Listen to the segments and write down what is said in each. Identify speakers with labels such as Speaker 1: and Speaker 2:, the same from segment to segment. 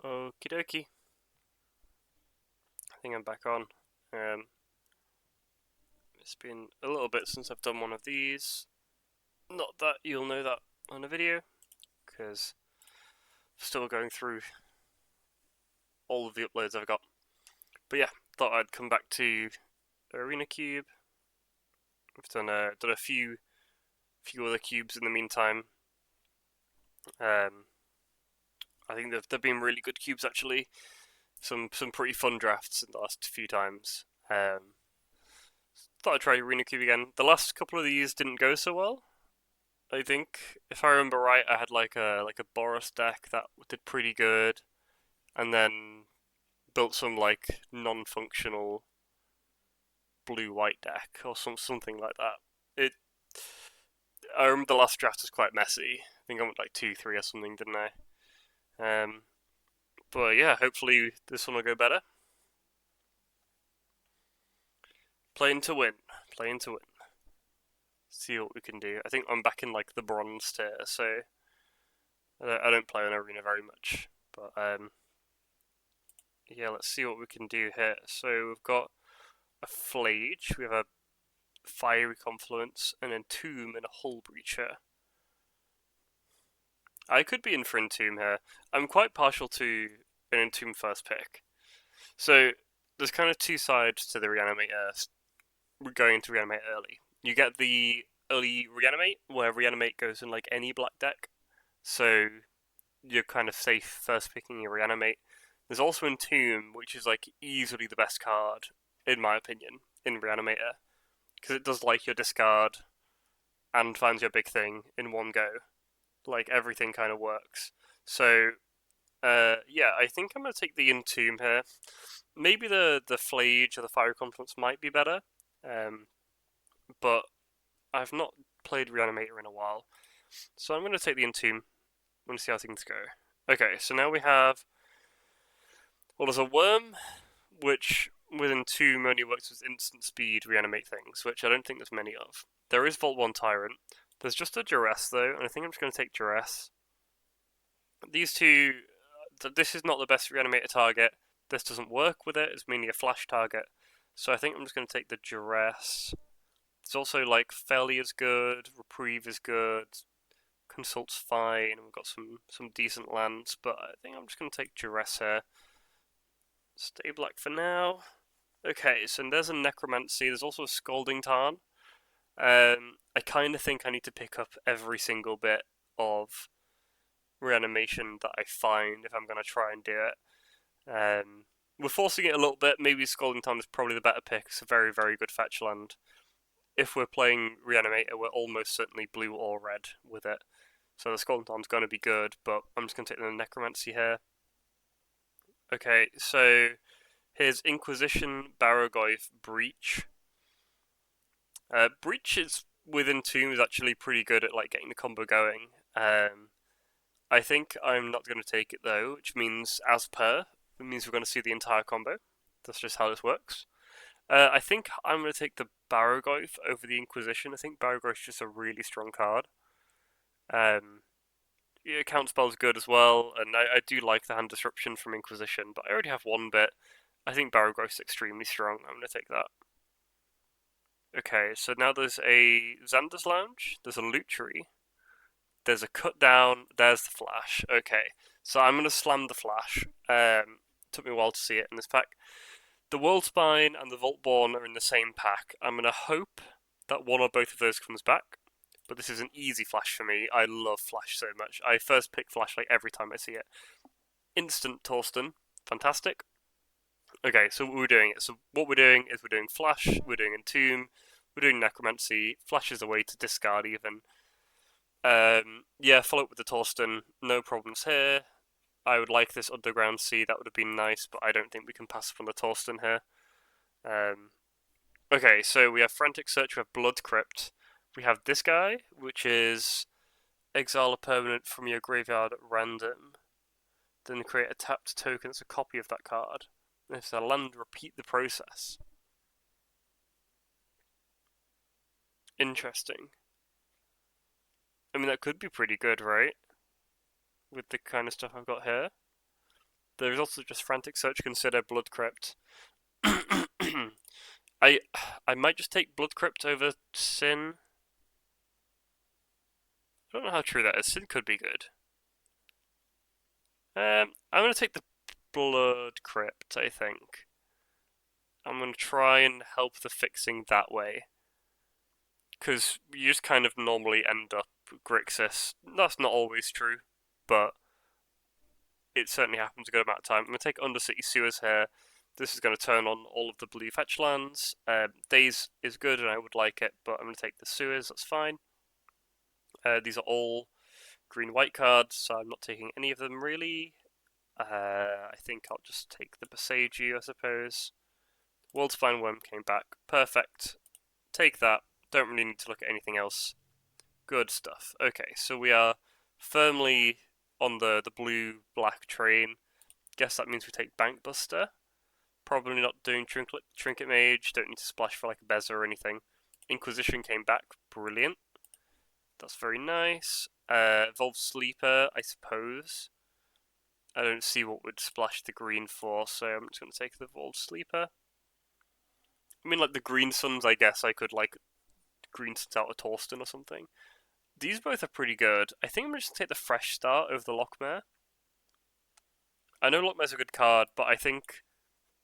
Speaker 1: Okie dokie. I think I'm back on. Um, it's been a little bit since I've done one of these. Not that you'll know that on a video, because I'm still going through all of the uploads I've got. But yeah, thought I'd come back to Arena Cube. I've done a few other cubes in the meantime. I think they've been really good cubes actually. Some pretty fun drafts in the last few times. Thought I'd try Arena Cube again. The last couple of these didn't go so well. I think if I remember right, I had like a Boros deck that did pretty good, and then built some like non-functional blue-white deck or something like that. It I remember the last draft was quite messy. I think I went like 2-3 or something, didn't I? Um, but yeah, hopefully this one will go better. Playing to win, playing to win. See what we can do. I think I'm back in like the bronze tier, so I don't play on arena very much, but yeah, let's see what we can do here. So we've got a Flage, we have a Fiery Confluence, an Entomb, and a Hull Breacher. I could be in for Entomb here. I'm quite partial to an Entomb first pick. So there's kind of two sides to the Reanimator. We're going to Reanimate early. You get the early Reanimate, where Reanimate goes in like any black deck. So you're kind of safe first picking your Reanimate. There's also Entomb, which is like easily the best card, in my opinion, in Reanimator. Because it does like your discard and finds your big thing in one go. Like everything kind of works. So yeah, I think I'm gonna take the Entomb here. Maybe the Flage or the Fiery Confluence might be better, but I've not played Reanimator in a while, so I'm gonna take the Entomb. I'm gonna see how things go. Okay, so now we have there's a Worm, which with Entomb only works with instant speed reanimate things, which I don't think there's many of. There is Vault 1 Tyrant. There's just a Duress though, and I think I'm just going to take Duress. These two, this is not the best reanimator target. This doesn't work with it, it's mainly a flash target. So I think I'm just going to take the Duress. It's also like Failure is good, Reprieve is good, Consult's fine, we've got some decent lands, but I think I'm just going to take Duress here. Stay black for now. Okay, so there's a Necromancy, there's also a Scalding Tarn. I kind of think I need to pick up every single bit of reanimation that I find if I'm going to try and do it. We're forcing it a little bit. Maybe Scalding Tarn is probably the better pick. It's a very, very good fetch land. If we're playing Reanimator, we're almost certainly blue or red with it. So the Scalding Tarn's going to be good, but I'm just going to take the Necromancy here. Okay, so here's Inquisition, Barrogoyf, Breach. Breach is within Tomb is actually pretty good at like getting the combo going. I think I'm not going to take it though, which means as per, it means we're going to see the entire combo. That's just how this works. I think I'm going to take the Barrogoyf over the Inquisition. I think Barrogoyf is just a really strong card. Yeah, Counterspell's good as well, and I do like the Hand Disruption from Inquisition, but I already have one bit. I think Barrogoyf's extremely strong. I'm going to take that. Okay, so now there's a Xander's Lounge, there's a Loot Tree, there's a Cut Down, there's the Flash. Okay, so I'm going to slam the Flash. Took me a while to see it in this pack. The World Spine and the Vaultborn are in the same pack. I'm going to hope that one or both of those comes back, but this is an easy Flash for me. I love Flash so much. I first pick Flash like every time I see it. Instant Torsten, fantastic. Okay, so what we're doing is we're doing Flash, we're doing Entomb, we're doing Necromancy. Flash is a way to discard even. Yeah, follow up with the Torsten, no problems here. I would like this Underground Sea, that would have been nice, but I don't think we can pass up on the Torsten here. Okay, so we have Frantic Search, we have Blood Crypt. We have this guy, which is exile a permanent from your graveyard at random. Then create a tapped token that's a copy of that card. If it's a land, repeat the process. Interesting. I mean, that could be pretty good, right? With the kind of stuff I've got here. There's also just Frantic Search, consider Blood Crypt. I might just take Blood Crypt over Sin. I don't know how true that is. Sin could be good. I'm gonna take the Blood Crypt, I think. I'm gonna try and help the fixing that way. Because you just kind of normally end up Grixis. That's not always true, but it certainly happens a good amount of time. I'm going to take Undercity Sewers here. This is going to turn on all of the blue fetch lands. Daze is good and I would like it, but I'm going to take the Sewers, that's fine. These are all green-white cards, so I'm not taking any of them really. I think I'll just take the Boseiju, I suppose. World's Fine Worm came back. Perfect. Take that. Don't really need to look at anything else. Good stuff. Okay, so we are firmly on the blue-black train. Guess that means we take Bankbuster. Probably not doing Trinket Mage. Don't need to splash for like a Beza or anything. Inquisition came back. Brilliant. That's very nice. Evolved Sleeper, I suppose. I don't see what would splash the green for, so I'm just going to take the Evolved Sleeper. I mean, like the Green Suns, I guess I could like Green Suns out of Torsten or something. These both are pretty good. I think I'm just going to take the Fresh Start over the Lockmare. I know Lockmare's a good card, but I think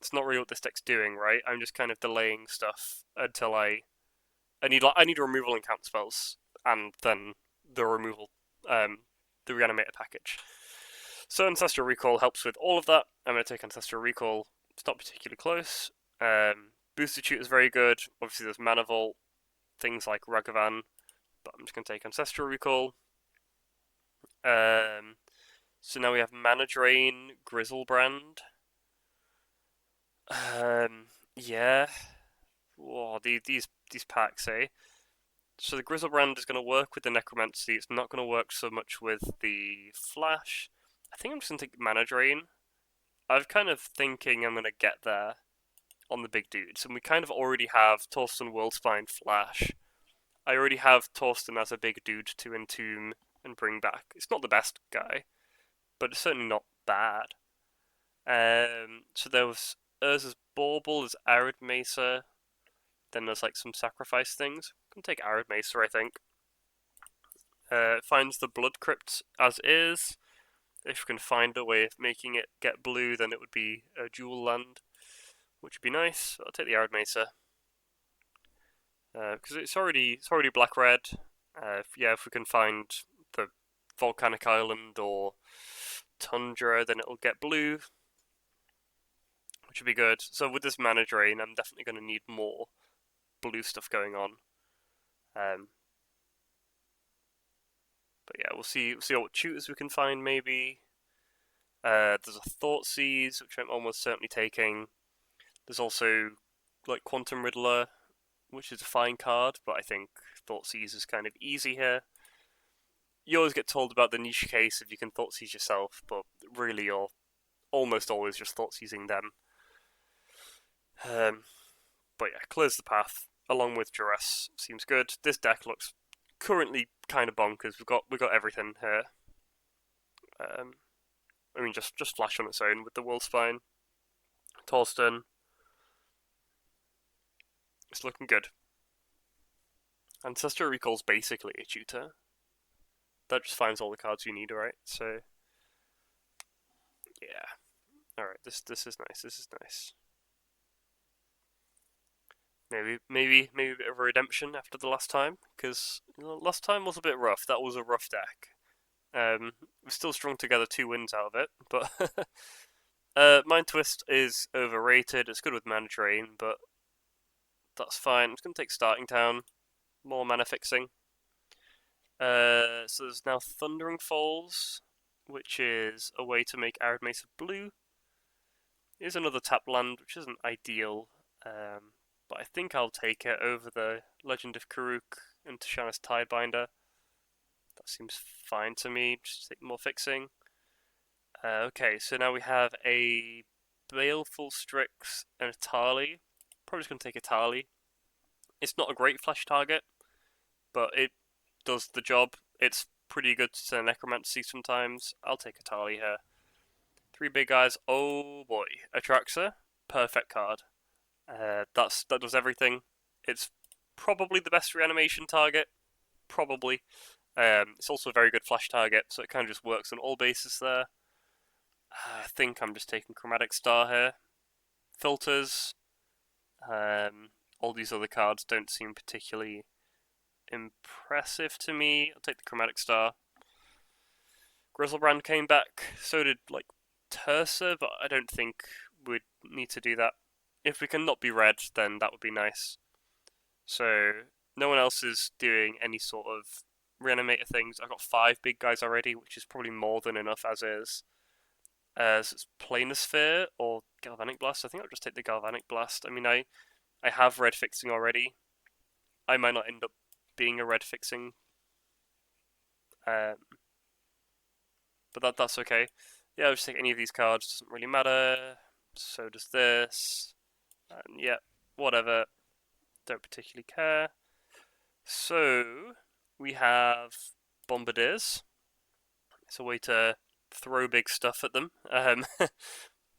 Speaker 1: it's not really what this deck's doing, right? I'm just kind of delaying stuff until I need removal and count spells, and then the removal, the Reanimator package. So Ancestral Recall helps with all of that. I'm going to take Ancestral Recall. It's not particularly close. Booster Shoot is very good. Obviously there's Mana Vault, things like Ragavan, but I'm just going to take Ancestral Recall. So now we have Mana Drain, Grizzlebrand. Yeah. Whoa, these packs, eh? So the Grizzlebrand is going to work with the Necromancy. It's not going to work so much with the Flash. I think I'm just going to take Mana Drain. I'm kind of thinking I'm going to get there on the big dudes. And we kind of already have Torsten Worldspine Flash. I already have Torsten as a big dude to entomb and bring back. It's not the best guy, but it's certainly not bad. So there was Urza's Bauble, there's Arid Mesa, then there's like some sacrifice things. I'm gonna take Arid Mesa, I think. Finds the Blood Crypt as is. If we can find a way of making it get blue, then it would be a dual land, which would be nice. I'll take the Arid Mesa. Because it's already black-red. If we can find the Volcanic Island or Tundra, then it'll get blue, which would be good. So with this Mana Drain, I'm definitely going to need more blue stuff going on. But yeah, we'll see what tutors we can find, maybe. There's a Thoughtseize, which I'm almost certainly taking. There's also like Quantum Riddler, which is a fine card, but I think Thoughtseize is kind of easy here. You always get told about the niche case if you can Thoughtseize yourself, but really you're almost always just Thoughtseizing them. But yeah, clears the path, along with Duress. Seems good. This deck looks currently kind of bonkers. We've got everything here. I mean, just Flash on its own with the Wolfspine. Torsten. It's looking good. Ancestral Recall's basically a tutor. That just finds all the cards you need, right? So, yeah. Alright, this is nice, this is nice. Maybe a bit of a redemption after the last time, because last time was a bit rough. That was a rough deck. We're still strung together 2 wins out of it, but Mind Twist is overrated. It's good with Mana Drain, but that's fine. I'm just going to take Starting Town. More mana fixing. So there's now Thundering Falls, which is a way to make Arid Mesa blue. Here's another tap land, which isn't ideal, but I think I'll take it over the Legend of Karuk and Tishana's Tidebinder. That seems fine to me, just take more fixing. Okay, so now we have a Baleful Strix and a Tali. Probably just going to take a Tali. It's not a great flash target, but it does the job. It's pretty good to Necromancy sometimes. I'll take a Tali here. 3 big guys. Oh boy. Atraxa. Perfect card. That does everything. It's probably the best reanimation target. Probably. It's also a very good flash target, so it kind of just works on all bases there. I think I'm just taking Chromatic Star here. Filters. All these other cards don't seem particularly impressive to me. I'll take the Chromatic Star. Grizzlebrand came back. So did, like, Tersa, but I don't think we'd need to do that. If we can not be red, then that would be nice. So, no one else is doing any sort of reanimator things. I've got 5 big guys already, which is probably more than enough as is. So it's Planosphere or Galvanic Blast. I think I'll just take the Galvanic Blast. I mean, I have red fixing already. I might not end up being a red fixing. But that's okay. Yeah, I'll just take any of these cards. Doesn't really matter. So does this. And yeah, whatever. Don't particularly care. So, we have Bombardiers. It's a way to throw big stuff at them.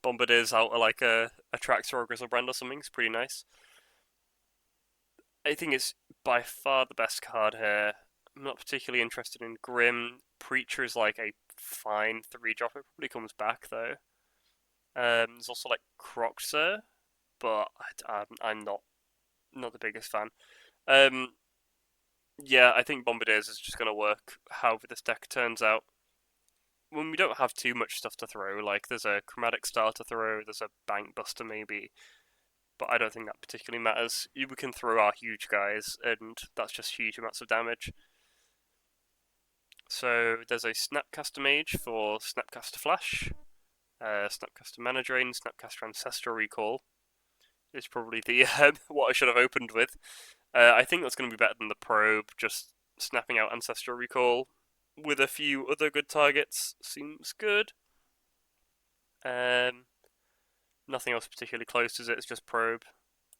Speaker 1: Bombardiers out of like a Tractor or Grizzlebrand or something. It's pretty nice. I think it's by far the best card here. I'm not particularly interested in Grim. Preacher is like a fine 3-drop. It probably comes back though. There's also like Croxer, but I'm not the biggest fan. Yeah, I think Bombardiers is just going to work however this deck turns out. When we don't have too much stuff to throw, like there's a Chromatic Star to throw, there's a Bank Buster maybe, but I don't think that particularly matters. We can throw our huge guys, and that's just huge amounts of damage. So there's a Snapcaster Mage for Snapcaster Flash, Snapcaster Mana Drain, Snapcaster Ancestral Recall. Is probably the what I should have opened with. I think that's going to be better than the Probe, just snapping out Ancestral Recall with a few other good targets seems good. Nothing else particularly close, is it? It's just Probe.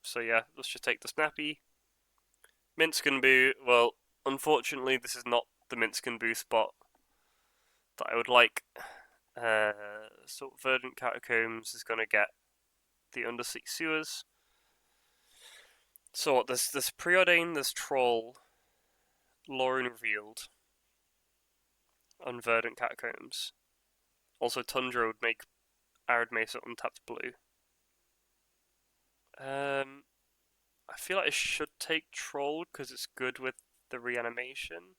Speaker 1: So yeah, let's just take the Snappy. Minsc Boo, well, unfortunately this is not the Minsc Boo spot that I would like. So Verdant Catacombs is going to get the Undersea Sewers. So what, there's Preordain, there's Troll, Lauren Revealed, on Verdant Catacombs. Also Tundra would make Arid Mesa untapped blue. I feel like I should take Troll because it's good with the reanimation.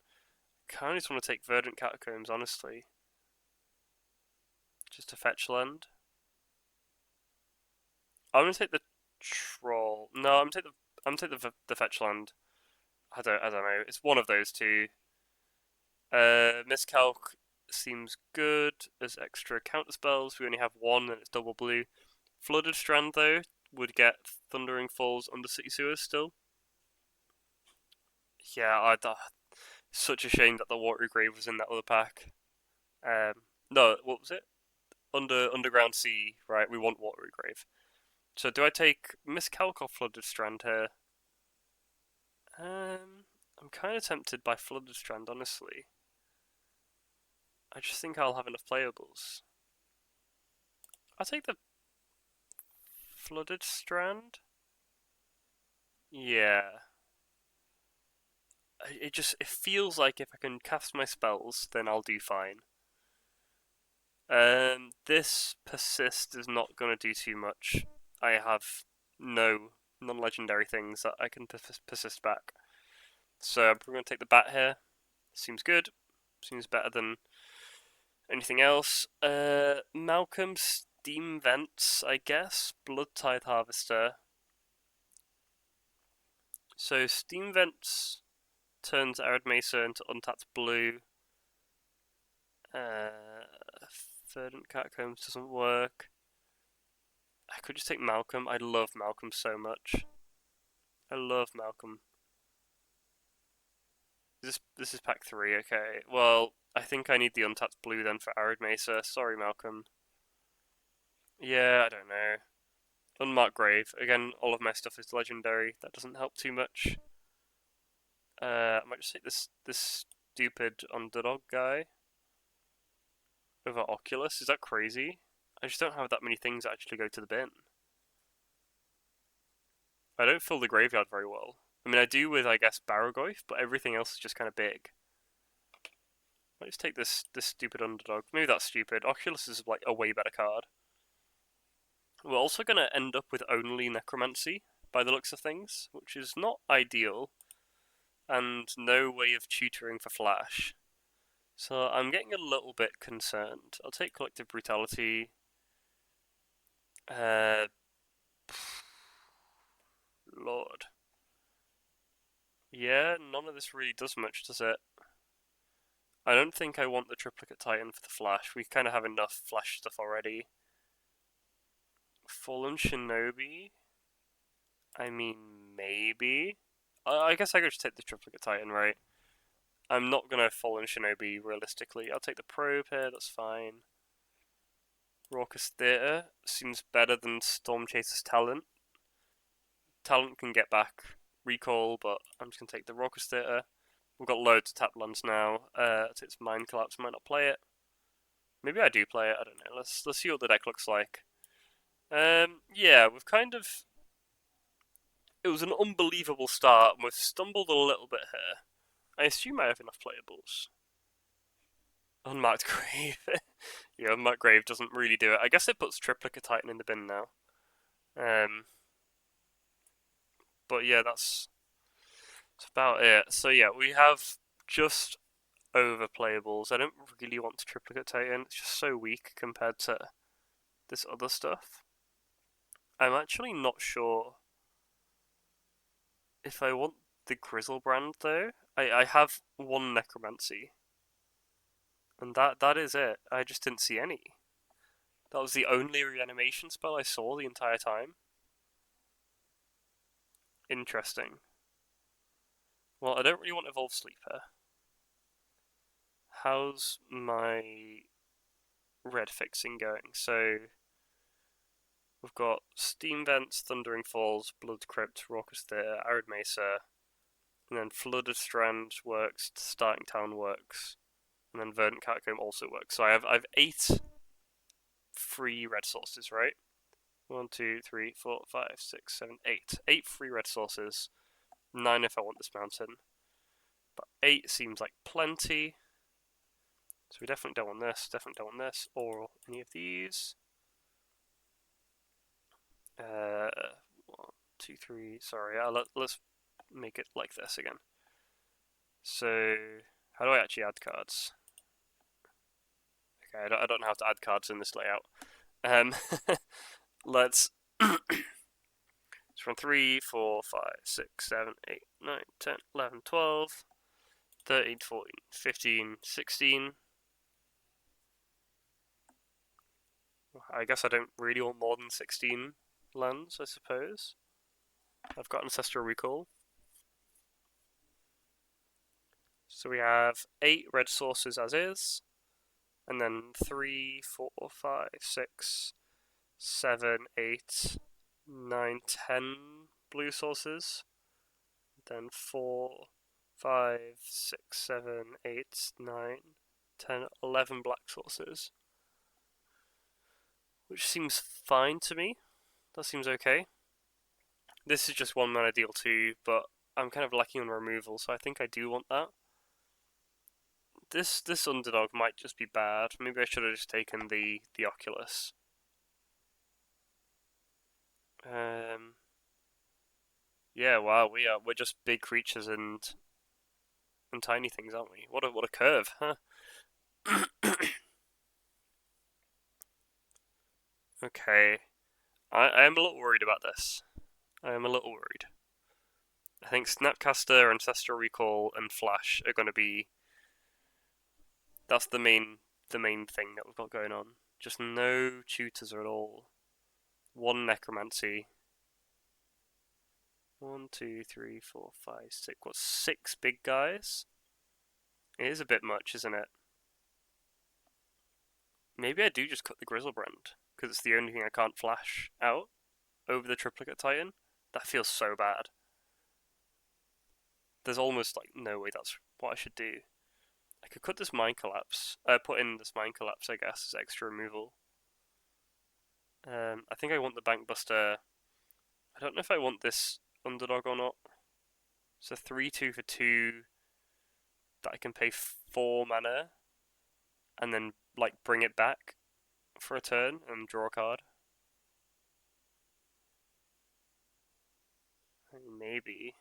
Speaker 1: I kind of just want to take Verdant Catacombs, honestly. Just to fetch land. I'm gonna take the Troll. No, I'm gonna take the fetch land. I don't know. It's one of those two. Miscalc seems good as extra counter spells. We only have one and it's double blue. Flooded Strand though would get Thundering Falls Undersea Sewers still. Yeah, such a shame that the Watery Grave was in that other pack. No, what was it? Underground Sea, right? We want Watery Grave. So do I take Miscalc or Flooded Strand here? I'm kind of tempted by Flooded Strand, honestly. I just think I'll have enough playables. I'll take the Flooded Strand. Yeah. It feels like if I can cast my spells, then I'll do fine. This Persist is not going to do too much. I have no non-legendary things that I can persist back. So I'm going to take the Bat here. Seems good. Seems better than anything else. Malcolm Steam Vents, I guess. Blood Tithe Harvester. So Steam Vents turns Arid Mesa into untapped blue. Verdant Catacombs doesn't work. I could just take Malcolm. I love Malcolm so much. I love Malcolm. This is pack 3, okay. Well, I think I need the untapped blue then for Arid Mesa. Sorry, Malcolm. Yeah, I don't know. Unmarked Grave. Again, all of my stuff is legendary. That doesn't help too much. I might just take this stupid underdog guy over Oculus. Is that crazy? I just don't have that many things that actually go to the bin. I don't fill the graveyard very well. I mean, I do with, I guess, Barrogoyf, but everything else is just kind of big. Let's take this stupid underdog. Maybe that's stupid. Oculus is like a way better card. We're also going to end up with only Necromancy, by the looks of things, which is not ideal, and no way of tutoring for Flash. So I'm getting a little bit concerned. I'll take Collective Brutality. Lord. Yeah, none of this really does much, does it? I don't think I want the Triplicate Titan for the Flash. We kind of have enough Flash stuff already. Fallen Shinobi? I mean, maybe? I guess I could just take the Triplicate Titan, right? I'm not gonna Fallen Shinobi realistically. I'll take the Probe here, that's fine. Raucous Theatre seems better than Storm Chaser's Talent. Talent can get back recall, but I'm just gonna take the Raucous Theatre. We've got loads of tap lands now. It's Mind Collapse, might not play it. Maybe I do play it, I don't know. Let's see what the deck looks like. Yeah, we've kind of... It was an unbelievable start, and we've stumbled a little bit here. I assume I have enough playables. Unmarked Grave. Yeah, Unmarked Grave doesn't really do it. I guess it puts Triplicate Titan in the bin now. But yeah, that's about it. So yeah, we have just over playables. I don't really want to Triplicate Titan. It's just so weak compared to this other stuff. I'm actually not sure if I want the Grizzlebrand though. I have one Necromancy. And that is it. I just didn't see any. That was the only reanimation spell I saw the entire time. Interesting. Well, I don't really want Evolve Sleeper. How's my red fixing going? So we've got Steam Vents, Thundering Falls, Blood Crypt, Raucous Theatre, Arid Mesa, and then Flooded Strand works, Starting Town works, and then Verdant Catacomb also works. So I have 8 free red sources, right? 1, 2, 3, 4, 5, 6, 7, 8. 8 free red sources. 9 if I want this mountain. But 8 seems like plenty. So we definitely don't want this, or any of these. 1, 2, 3, sorry, let's make it like this again. So, how do I actually add cards? Okay, I don't know how to add cards in this layout. Let's... It's from 3, 4, 5, 6, 7, 8, 9, 10, 11, 12, 13, 14, 15, 16. I guess I don't really want more than 16 lands, I suppose. I've got Ancestral Recall. So we have 8 red sources as is, and then 3, 4, 5, 6, 7, 8, 9, 10 blue sources. Then 4, 5, 6, 7, 8, 9, 10, 11 black sources. Which seems fine to me. That seems okay. This is just 1 mana deal 2, but I'm kind of lacking on removal, so I think I do want that. This underdog might just be bad. Maybe I should have just taken the Oculus. Yeah, wow, we're just big creatures and tiny things, aren't we? What a curve, huh? Okay, I am a little worried about this. I am a little worried. I think Snapcaster, Ancestral Recall, and Flash are going to be... That's the main thing that we've got going on. Just no tutors at all. 1 Necromancy. 1, 2, 3, 4, 5, 6. What, 6 big guys? It is a bit much, isn't it? Maybe I do just cut the Grizzlebrand, because it's the only thing I can't flash out over the Triplicate Titan. That feels so bad. There's almost like no way that's what I should do. I could cut this Mind Collapse, put in this Mind Collapse, I guess, as extra removal. I think I want the Bank Buster. I don't know if I want this underdog or not. It's a 3/2 for 2 that I can pay 4 mana and then like bring it back for a turn and draw a card. Maybe.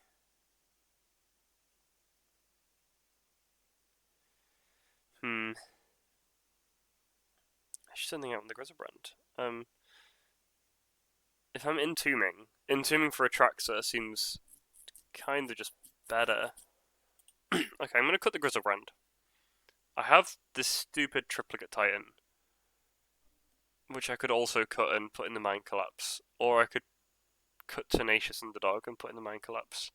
Speaker 1: Hmm. I should send out on the Grizzlebrand. If I'm entombing for a Traxxas seems kind of just better. Okay, I'm gonna cut the Grizzlebrand. I have this stupid Triplicate Titan, which I could also cut and put in the Mind Collapse, or I could cut Tenacious Underdog and put in the Mind Collapse.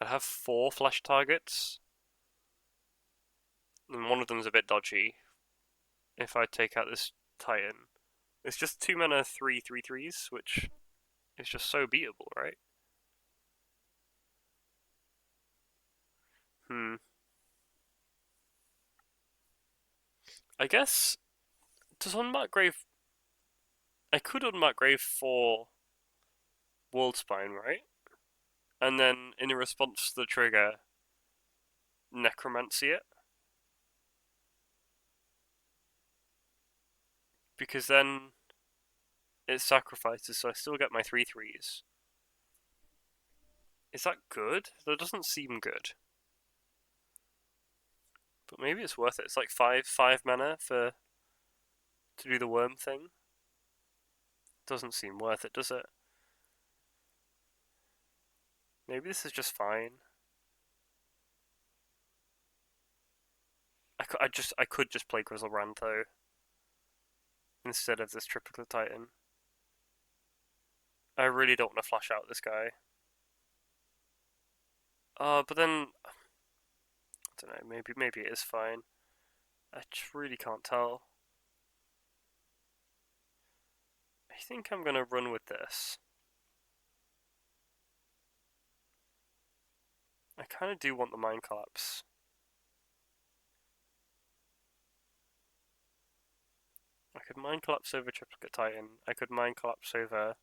Speaker 1: I'd have 4 flash targets, and one of them's a bit dodgy. If I take out this Titan, it's just 2 mana 3/3/3s, which is just so beatable, right? Hmm. I guess does unmark grave. I could unmark grave for Worldspine, right? And then in response to the trigger, necromancy it. Because then it sacrifices, so I still get my 3/3s. Is that good? That doesn't seem good. But maybe it's worth it. It's like 5 mana for to do the worm thing. Doesn't seem worth it, does it? Maybe this is just fine. I could just play Grizzlebrand though, instead of this Triplicate Titan. I really don't want to flash out this guy. But then I don't know. Maybe it is fine. I just really can't tell. I think I'm gonna run with this. I kind of do want the Mind Collapse. I could Mind Collapse over Triplicate Titan. I could Mind Collapse over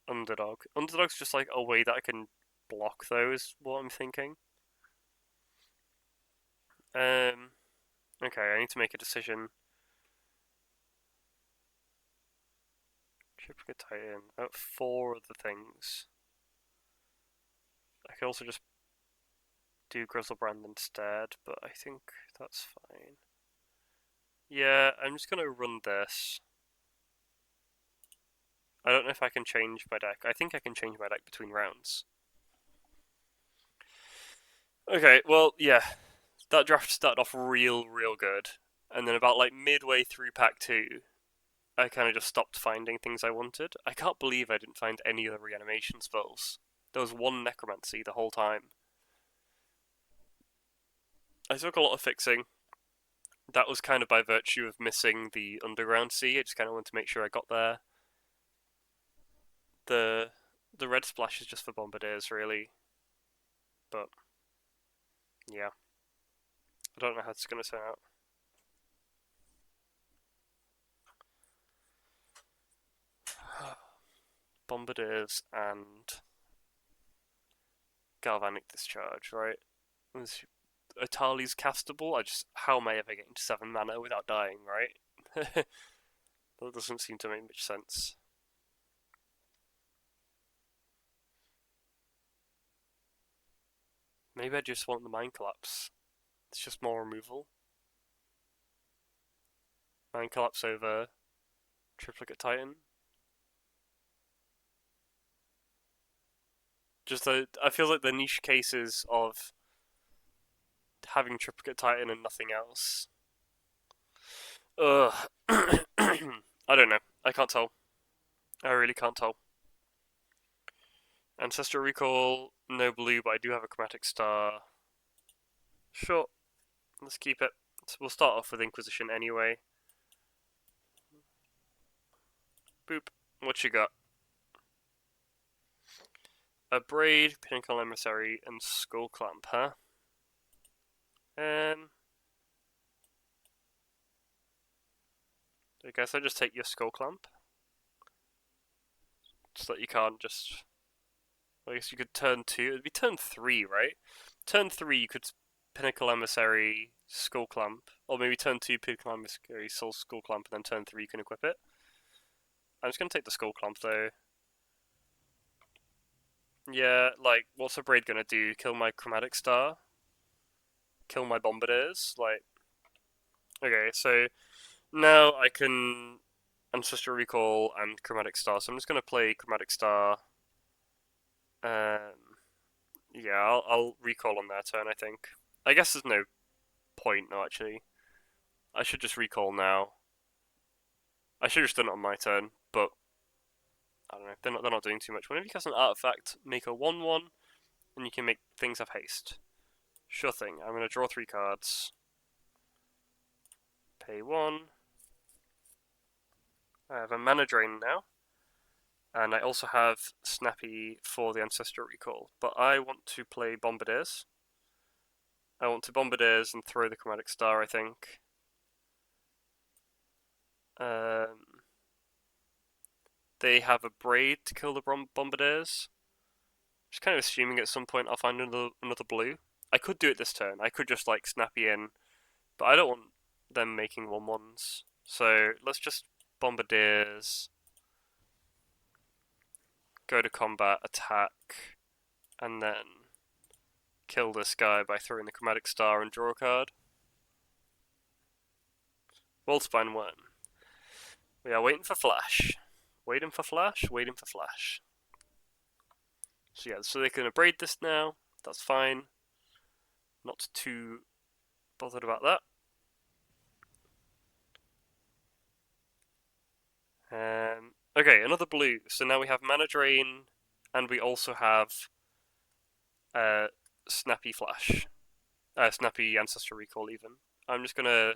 Speaker 1: Underdog. Underdog's just like a way that I can block those, what I'm thinking. Okay, I need to make a decision. Triplicate Titan. 4 other things. I could also just do Grizzlebrand instead, but I think that's fine. Yeah, I'm just gonna run this. I don't know if I can change my deck. I think I can change my deck between rounds. Okay, well, yeah. That draft started off real good. And then about like midway through pack 2, I kind of just stopped finding things I wanted. I can't believe I didn't find any other reanimation spells. There was one necromancy the whole time. I took a lot of fixing. That was kind of by virtue of missing the underground sea. I just kind of wanted to make sure I got there. The the red splash is just for bombardiers, really. But yeah, I don't know how it's going to turn out. Bombardiers and galvanic discharge, right? Atali's castable. How am I ever getting to 7 mana without dying, right? That doesn't seem to make much sense. Maybe I just want the Mind Collapse. It's just more removal. Mind Collapse over Triplicate Titan. I feel like the niche cases of having Triplicate Titan and nothing else. Ugh. I don't know. I can't tell. I really can't tell. Ancestral Recall, no blue, but I do have a Chromatic Star. Sure, let's keep it. So we'll start off with Inquisition anyway. Boop. What you got? A Braid, Pinnacle Emissary, and Skull Clamp, huh? Um. I guess I just take your skull clamp. So that you can't just... I guess you could turn 2. It'd be turn 3, right? Turn 3 you could Pinnacle Emissary, Skull Clamp. Or maybe turn 2 Pinnacle Emissary, Skull Clamp, and then turn 3 you can equip it. I'm just gonna take the Skull Clamp though. Yeah, like, what's a Braid gonna do? Kill my Chromatic Star? Kill my Bombardiers? Like... Okay, so now I can Ancestral Recall and Chromatic Star, so I'm just gonna play Chromatic Star. Yeah, I'll recall on their turn, I think. I guess there's no point, no, actually. I should just recall now. I should have just done it on my turn, but I don't know. They're not doing too much. Whenever you cast an artifact, make a 1/1, and you can make things have haste. Sure thing. I'm going to draw 3 cards. Pay 1. I have a mana drain now. And I also have Snappy for the Ancestral Recall. But I want to play Bombardiers. I want to Bombardiers and throw the Chromatic Star, I think. They have a Braid to kill the Bombardiers. Just kind of assuming at some point I'll find another blue. I could do it this turn. I could just like Snappy in, but I don't want them making 1/1s. So let's just Bombardiers, go to combat, attack, and then kill this guy by throwing the Chromatic Star and draw a card. Wolfspine Worm. We are waiting for Flash. Waiting for Flash, waiting for Flash. So yeah, so they can abrade this now. That's fine. Not too bothered about that. Okay, another blue. So now we have Mana Drain, and we also have Snappy Flash. Snappy Ancestral Recall, even. I'm just gonna...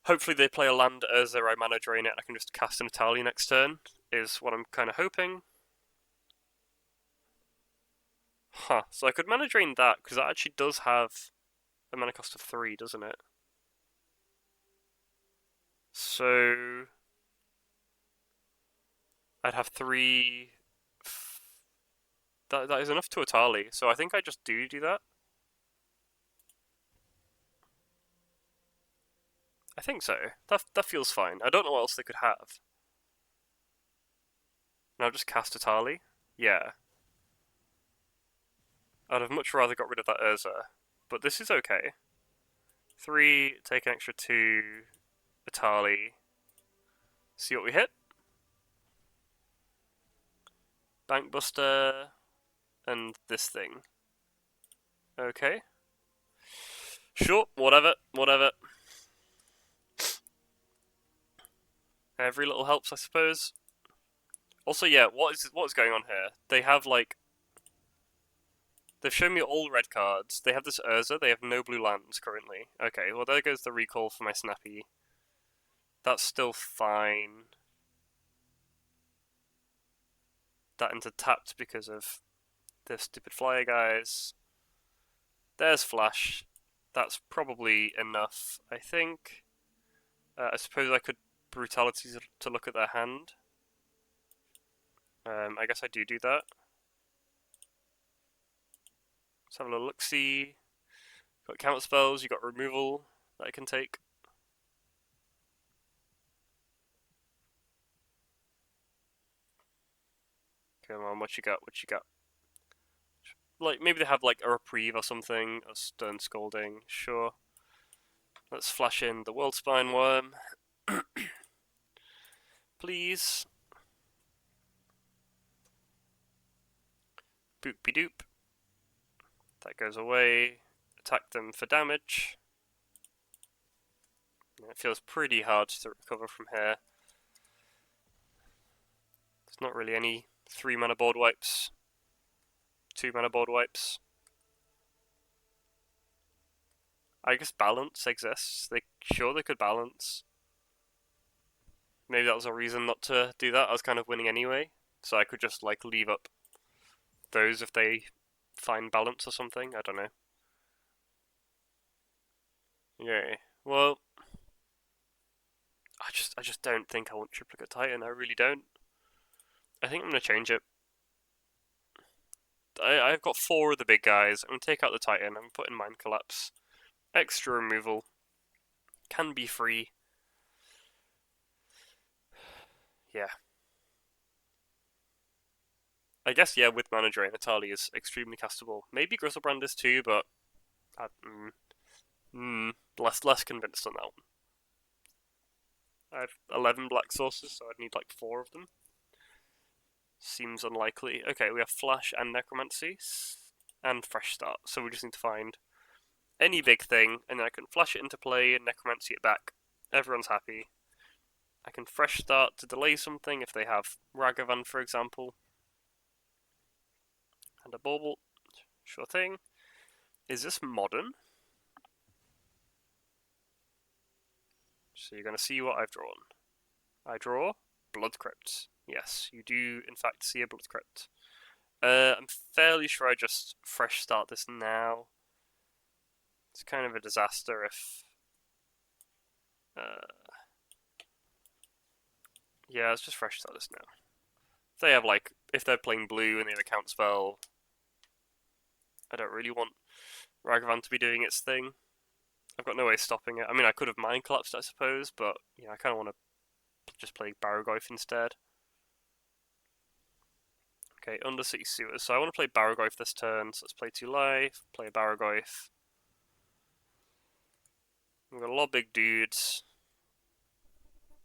Speaker 1: Hopefully they play a land Urza, I Mana Drain it, and I can just cast an Italia next turn, is what I'm kind of hoping. Huh, so I could Mana Drain that, because that actually does have a mana cost of 3, doesn't it? So... I'd have 3... That is enough to Atali, so I think I just do that. I think so. That feels fine. I don't know what else they could have. And I'll just cast Atali? Yeah. I'd have much rather got rid of that Urza, but this is okay. 3, take an extra 2, Atali. See what we hit. Bankbuster, and this thing. Okay. Sure, whatever. Every little helps, I suppose. Also, yeah, what is going on here? They have, like... They've shown me all red cards. They have this Urza. They have no blue lands currently. Okay, well there goes the recall for my Snappy. That's still fine. That into tapped because of the stupid flyer guys. There's Flash. That's probably enough, I think. I suppose I could Brutality to look at their hand. I guess I do that. Let's have a little look-see. Got counter spells, you got removal that I can take. Come on, what you got? Like, maybe they have like a reprieve or something, a stern scolding, sure. Let's flash in the Worldspine Worm. Please. Boop-be-doop. That goes away. Attack them for damage. It feels pretty hard to recover from here. There's not really any 3 mana board wipes. 2 mana board wipes. I guess balance exists. Sure they could balance. Maybe that was a reason not to do that. I was kind of winning anyway, so I could just like leave up those if they find balance or something. I don't know. Okay, well, just don't think I want Triplicate Titan. I really don't. I think I'm going to change it. I've got 4 of the big guys. I'm going to take out the Titan. I'm putting Mind Collapse. Extra removal. Can be free. Yeah. I guess, yeah, with Mana Drain, Atali is extremely castable. Maybe Griselbrand is too, but less convinced on that one. I have 11 black sources, so I'd need like 4 of them. Seems unlikely. Okay, we have Flash and Necromancy and Fresh Start, so we just need to find any big thing, and then I can flash it into play and Necromancy it back. Everyone's happy. I can Fresh Start to delay something if they have Ragavan, for example. And a Bauble. Sure thing. Is this modern? So you're going to see what I've drawn. I draw Blood Crypt. Yes, you do in fact see a Blood Crypt. I'm fairly sure I just fresh start this now. It's kind of a disaster if... yeah, let's just fresh start this now. If they have like, if they're playing blue and they have a count spell, I don't really want Ragavan to be doing its thing. I've got no way of stopping it. I mean, I could have Mind Collapsed, I suppose, but yeah, I kind of want to just play Barrogoyf instead. Okay, Undercity Sewers. So I want to play Barrogoyf this turn, so let's play 2 life, play a Barrogoyf. We've got a lot of big dudes.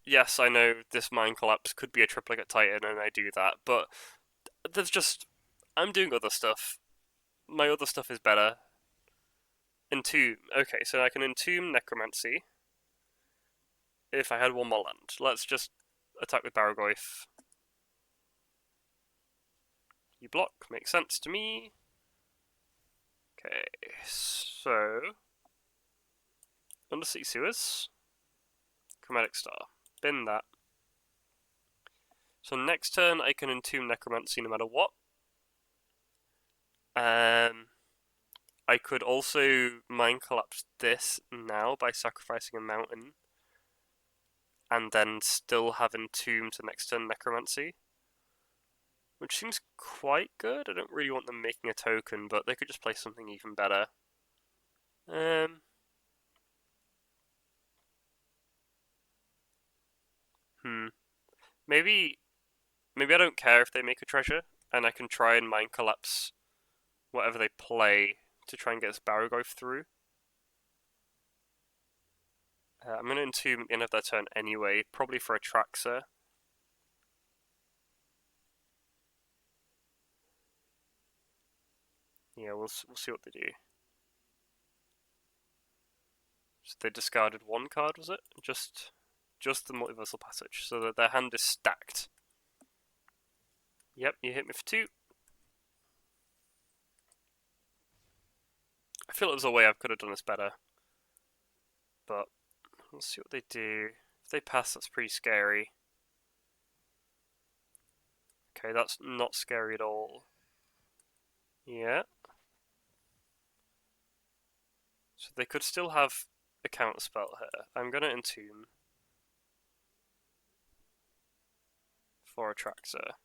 Speaker 1: Yes, I know this Mind Collapse could be a Triplicate Titan, and I do that, but there's just... I'm doing other stuff. My other stuff is better. Entomb. Okay, so I can Entomb Necromancy. If I had 1 more land. Let's just attack with Barrogoyf. You block, makes sense to me. Okay, so... Undercity Sewers. Chromatic Star. Bin that. So next turn I can Entomb Necromancy no matter what. I could also Mind Collapse this now by sacrificing a mountain. And then still have Entomb to next turn Necromancy. Which seems quite good. I don't really want them making a token, but they could just play something even better. Maybe I don't care if they make a treasure, and I can try and Mind Collapse whatever they play to try and get this Barrogoyf through. I'm going to Entomb at the end of their turn anyway, probably for a Traxer. Yeah, we'll see what they do. So they discarded 1 card, was it? Just the Multiversal Passage, so that their hand is stacked. Yep, you hit me for 2. I feel like there's a way I could have done this better. But we'll see what they do. If they pass, that's pretty scary. Okay, that's not scary at all. Yeah. So they could still have a counter spell here. I'm gonna Entomb for a Traxer.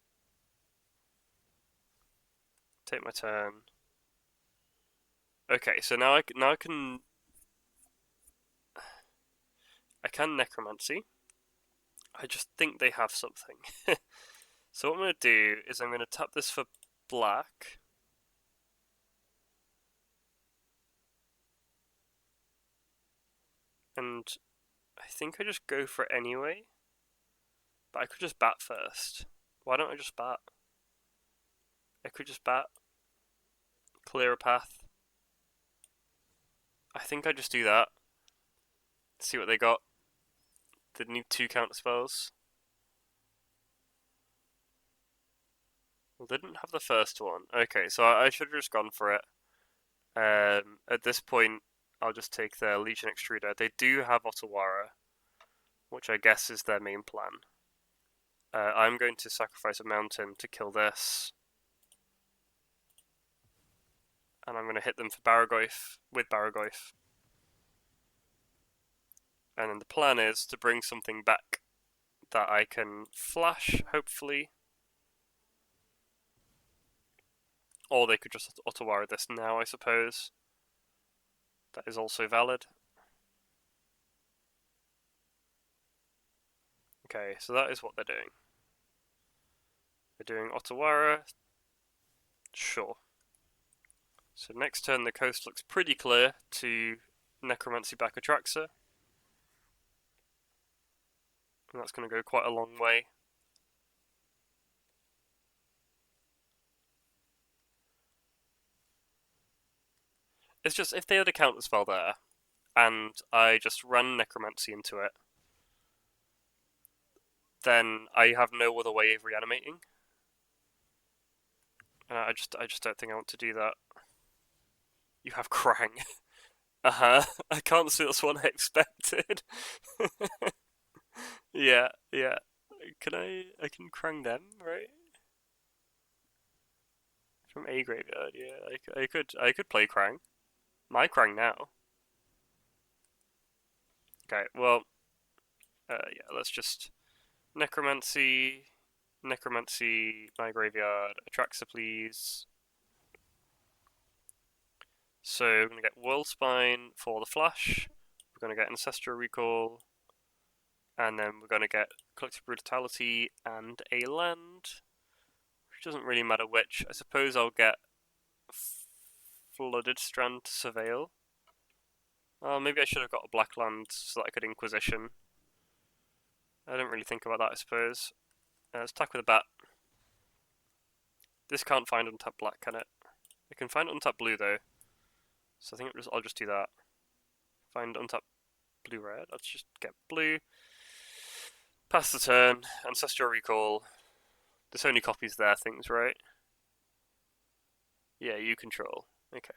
Speaker 1: Take my turn. Okay, so now I can Necromancy. I just think they have something. So what I'm going to do is I'm going to tap this for black. And I think I just go for it anyway. But I could just bat first. Why don't I just bat? I could just bat. Clear a path. I think I just do that. See what they got. They need 2 counter spells. Well, they didn't have the first one. Okay, so I should have just gone for it. At this point, I'll just take their Legion Extruder. They do have Otawara, which I guess is their main plan. I'm going to sacrifice a mountain to kill this. And I'm going to hit them for Barrogoyf, with Barrogoyf. And then the plan is to bring something back that I can flash, hopefully. Or they could just auto-wire this now, I suppose. That is also valid. Okay, so that is what they're doing. They're doing auto-wire. Sure. So next turn the coast looks pretty clear to Necromancy back Atraxa. And that's going to go quite a long way. It's just, if they had a counter spell there, and I just ran Necromancy into it, then I have no other way of reanimating. And I just don't think I want to do that. You have Krang. Uh-huh. I can't see that's what I expected. Yeah, yeah. I can Krang them, right? From A graveyard, yeah. I could play Krang. My Krang now. Okay, well, yeah, let's just Necromancy, my graveyard, Atraxa please. So we're gonna get Whirlspine for the flash, we're gonna get Ancestral Recall, and then we're gonna get Collective Brutality and a land, which doesn't really matter which. I suppose I'll get Flooded Strand to Surveil. Maybe I should have got a black land so that I could Inquisition. I didn't really think about that, I suppose. Let's attack with a bat. This can't find untapped black, can it? It can find untapped blue though. So I think I'll just do that. Find untapped blue red. Let's just get blue. Pass the turn. Ancestral Recall. This only copies their things, right? Yeah, you control. Okay.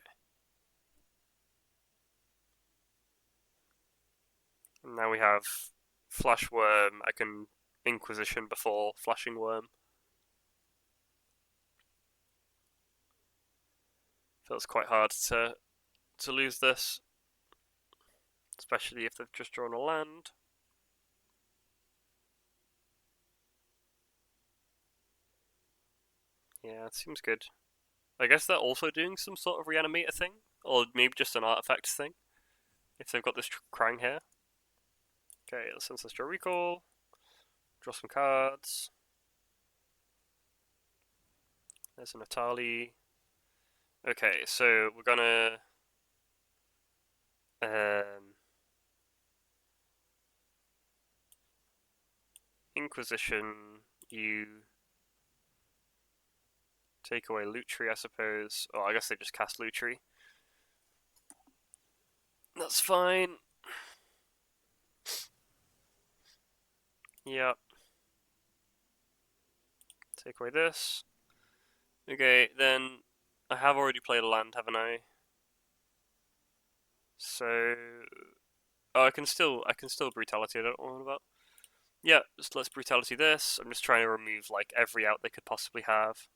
Speaker 1: And now we have Flash Worm. I can Inquisition before Flashing Worm. Feels quite hard to lose this, especially if they've just drawn a land. Yeah, it seems good. I guess they're also doing some sort of Reanimator thing, or maybe just an artifact thing, if they've got this Krang here. Okay, let's Ancestral Recall, draw some cards. There's an Atali. Okay, so we're gonna Inquisition, you take away Lutri, I suppose. Oh, I guess they just cast Lutri. That's fine. Yep. Take away this. Okay, then I have already played a land, haven't I? So, oh, I can still brutality. I don't know what about. Yeah, just let's brutality this. I'm just trying to remove like every out they could possibly have.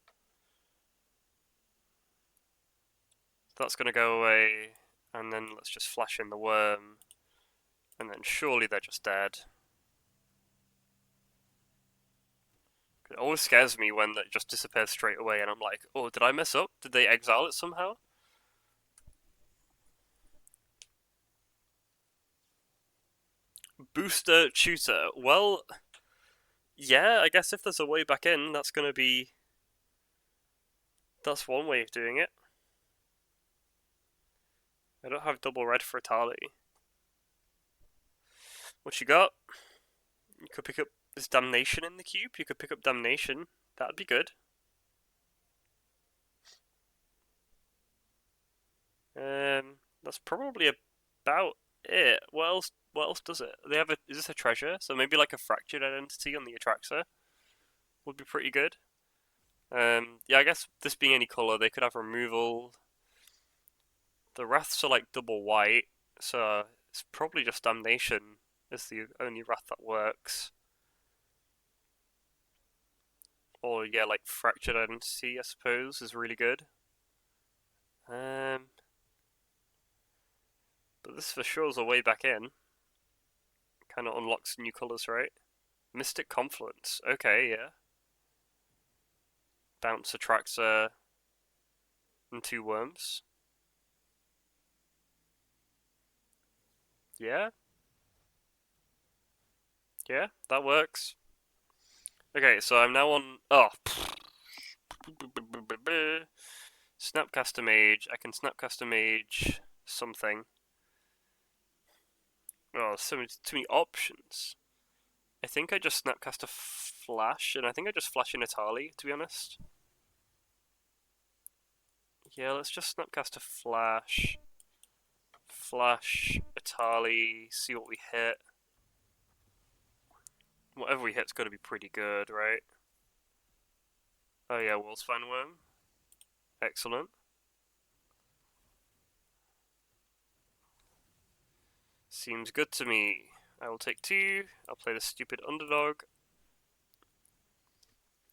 Speaker 1: That's gonna go away, and then let's just flash in the worm, and then surely they're just dead. It always scares me when it just disappears straight away, and I'm like, oh, did I mess up? Did they exile it somehow? Booster tutor. Well, yeah, I guess if there's a way back in, that's gonna be. That's one way of doing it. I don't have double red for Atali. What you got? You could pick up this Damnation in the cube. You could pick up Damnation. That'd be good. That's probably about it. What else does it? They have a. Is this a treasure? So maybe like a fractured identity on the Atraxa would be pretty good. Yeah, I guess this being any color, they could have removal. The Wraths are like double white, so it's probably just Damnation is the only Wrath that works. Or yeah, like Fractured Identity, I suppose, is really good. But this for sure is a way back in. Kind of unlocks new colors, right? Mystic Confluence. Okay, yeah. Bounce Attractor and 2 worms. Yeah, yeah, that works. Okay, so I'm now on. Oh. Snapcaster Mage. I can Snapcaster Mage something. Oh, too many options. I think I just Snapcaster Flash, and I think I just Flash in Atali, to be honest. Yeah, let's just Snapcaster Flash. Flash, Atali, see what we hit. Whatever we hit's got to be pretty good, right? Oh yeah, Wolfspan Worm. Excellent. Seems good to me. I will take 2. I'll play the stupid underdog.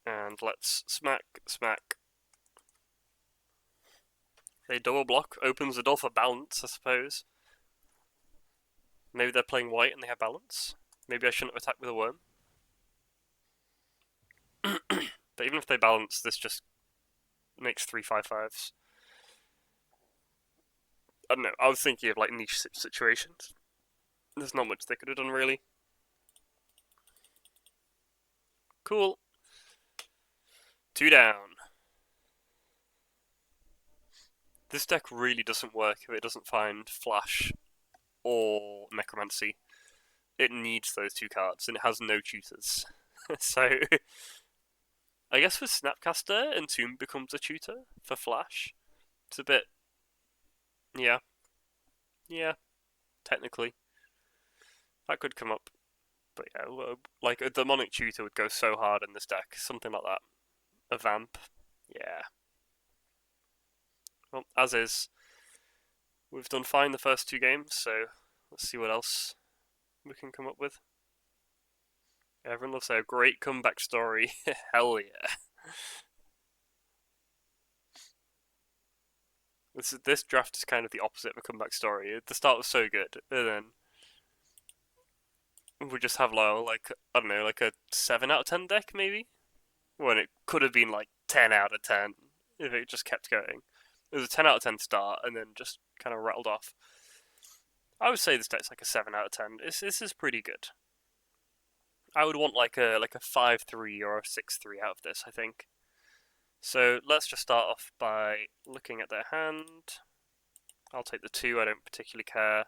Speaker 1: And let's smack, smack. They double block, opens the door for balance, I suppose. Maybe they're playing white and they have balance. Maybe I shouldn't attack with a worm. But even if they balance, this just makes 3/5/5s. I don't know, I was thinking of like niche situations. There's not much they could have done really. Cool. 2 down. This deck really doesn't work if it doesn't find Flash or Necromancy. It needs those 2 cards, and it has no tutors. So, I guess with Snapcaster, Entomb becomes a tutor for Flash. It's a bit... yeah. Yeah, technically. That could come up. But yeah, like a Demonic Tutor would go so hard in this deck. Something like that. A Vamp. Yeah. Well, as is. We've done fine the first 2 games, so let's see what else we can come up with. Everyone loves a great comeback story. Hell yeah. This draft is kind of the opposite of a comeback story. The start was so good, and then we just have like I don't know, like a 7 out of 10 deck maybe, when it could have been like 10 out of 10 if it just kept going. It was a 10 out of 10 start, and then just kind of rattled off. I would say this deck's like a 7 out of 10. This is pretty good. I would want like a 5-3 or a 6-3 out of this, I think. So let's just start off by looking at their hand. I'll take the 2, I don't particularly care.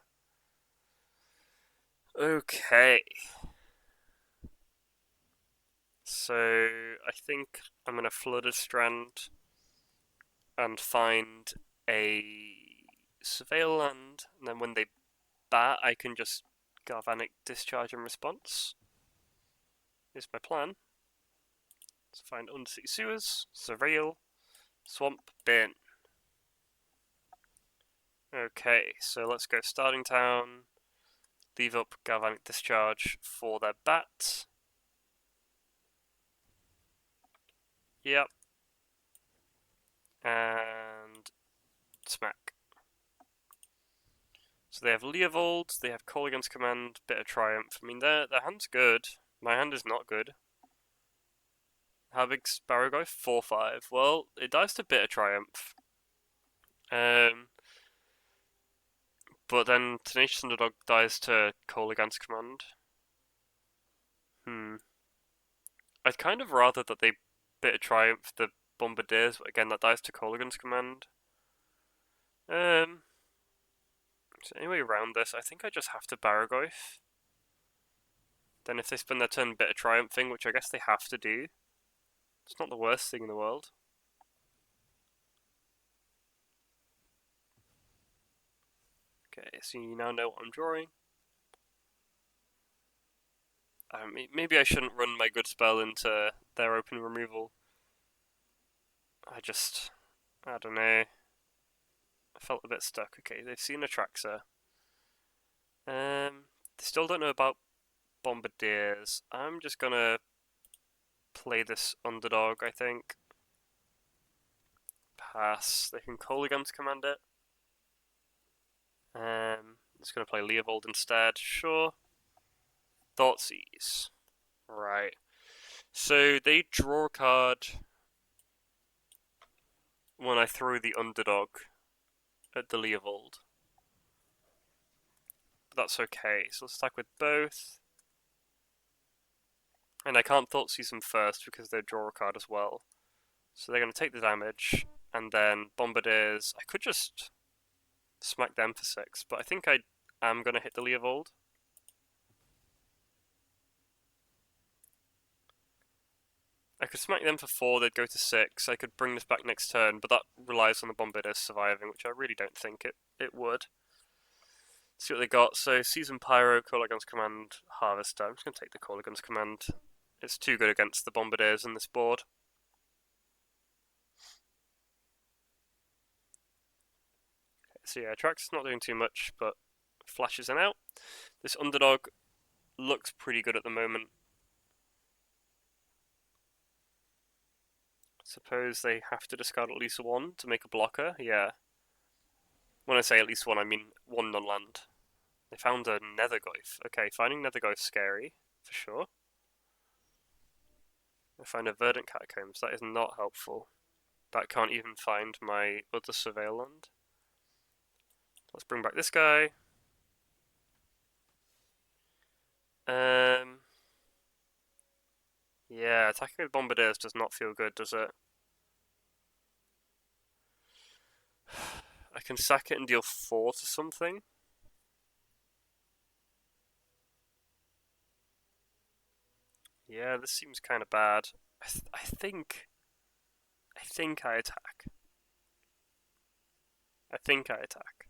Speaker 1: Okay. So I think I'm going to Flooded Strand and find a Surveil Land, and then when they bat, I can just Galvanic Discharge in response. Is my plan. So find Undersea Sewers, Surveil, Swamp, Bin. Okay, so let's go Starting Town, leave up Galvanic Discharge for their bat. Yep. And smack. So they have Leovold, they have Call Against Command, Bitter Triumph. I mean, their hand's good. My hand is not good. How big's Baragoi? 4/5. Well, it dies to Bitter Triumph. But then Tenacious Underdog dies to Call Against Command. I'd kind of rather that they Bitter Triumph the Bombardiers, but again, that dies to Call Against Command. So anyway, around this, I think I just have to Baragoi. Then if they spend their turn Bitter Triumphing, which I guess they have to do, it's not the worst thing in the world. Okay, so you now know what I'm drawing. Maybe I shouldn't run my good spell into their open removal. I don't know. I felt a bit stuck. Okay, they've seen Atraxa. They still don't know about Bombardiers. I'm just gonna play this underdog, I think. Pass. They can Call Against Command it. Just gonna play Leovold instead. Sure. Thoughtseize. Right. So they draw a card when I throw the underdog at the Leovold. But that's okay. So let's attack with both. And I can't Thoughtseize them first because they draw a card as well. So they're going to take the damage, and then Bombardiers. I could just smack them for 6, but I think I am going to hit the Leovold. I could smack them for 4, they'd go to 6. I could bring this back next turn, but that relies on the Bombardiers surviving, which I really don't think it would. Let's see what they got. So, Season Pyro, Kolaghan's Command, Harvester. I'm just going to take the Kolaghan's Command. It's too good against the Bombardiers in this board. Okay, so yeah, Trax is not doing too much, but flashes in out. This underdog looks pretty good at the moment. Suppose they have to discard at least 1 to make a blocker? Yeah. When I say at least 1, I mean 1 non-land. They found a Nethergoyf. Okay, finding Nethergoyf's scary, for sure. They find a Verdant Catacombs. That is not helpful. That can't even find my other Surveil land. Let's bring back this guy. Yeah, attacking with Bombardiers does not feel good, does it? I can sack it and deal 4 to something. Yeah, this seems kind of bad. I think I attack. I think I attack.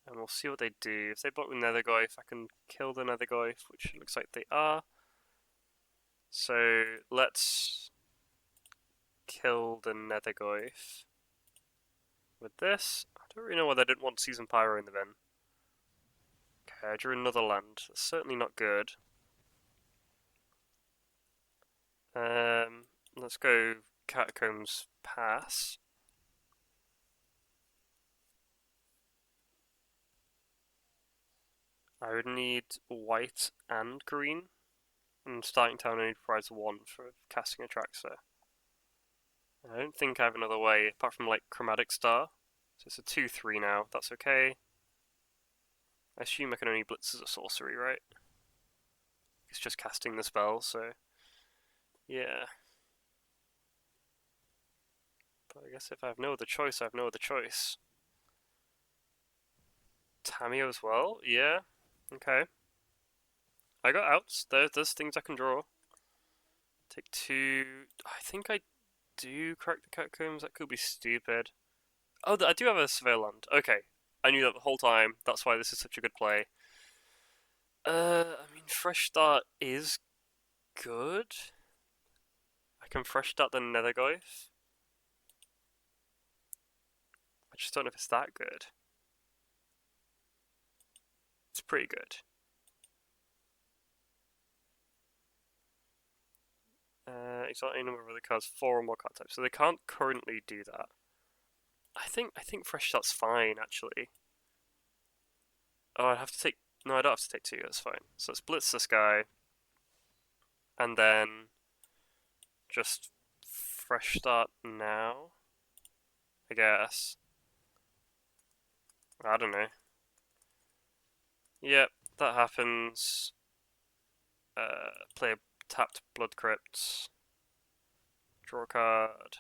Speaker 1: And we'll see what they do. If they block with Nethergoyf, I can kill the Nethergoyf, which looks like they are. So let's kill the Nethergoyf with this. I don't really know why they didn't want Season Pyro in the bin. Okay, I drew another land. That's certainly not good. Let's go Catacombs pass. I would need white and green. And starting town only provides 1 for casting a Traxxer. I don't think I have another way, apart from like Chromatic Star. So it's a 2-3 now, that's okay. I assume I can only blitz as a sorcery, right? It's just casting the spell, so yeah. But I guess if I have no other choice, I have no other choice. Tamio as well? Yeah. Okay. I got outs. There's things I can draw. Take 2. I think I do correct the Catacombs. That could be stupid. Oh, I do have a Surveil land. Okay. I knew that the whole time. That's why this is such a good play. I mean, Fresh Start is good. I can Fresh Start the Nethergoyf. I just don't know if it's that good. It's pretty good. Exalt any number of other cards, 4 or more card types. So they can't currently do that. I think Fresh Start's fine, actually. Oh, I'd have to take... No, I don't have to take 2, that's fine. So let's blitz this guy. And then... just Fresh Start now, I guess. I don't know. Yep, that happens. Play a tapped Blood Crypt. Draw a card.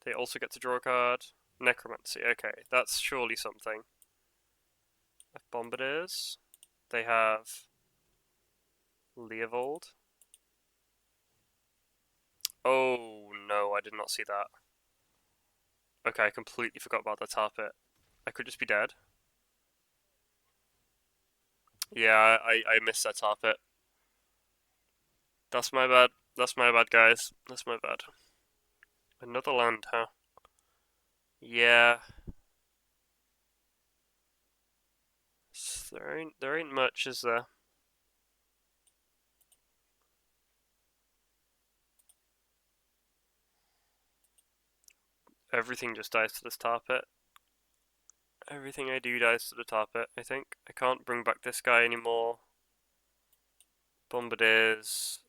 Speaker 1: They also get to draw a card. Necromancy, okay, that's surely something. Bombardiers. They have Leovold. Oh no, I did not see that. Okay, I completely forgot about the Tarpit. I could just be dead. Yeah, I missed that Tarpit. That's my bad. That's my bad, guys. That's my bad. Another land, huh? Yeah. There ain't much, is there? Everything just dies to this Tarpit. Everything I do dies to the target, I think. I can't bring back this guy anymore. Bombardiers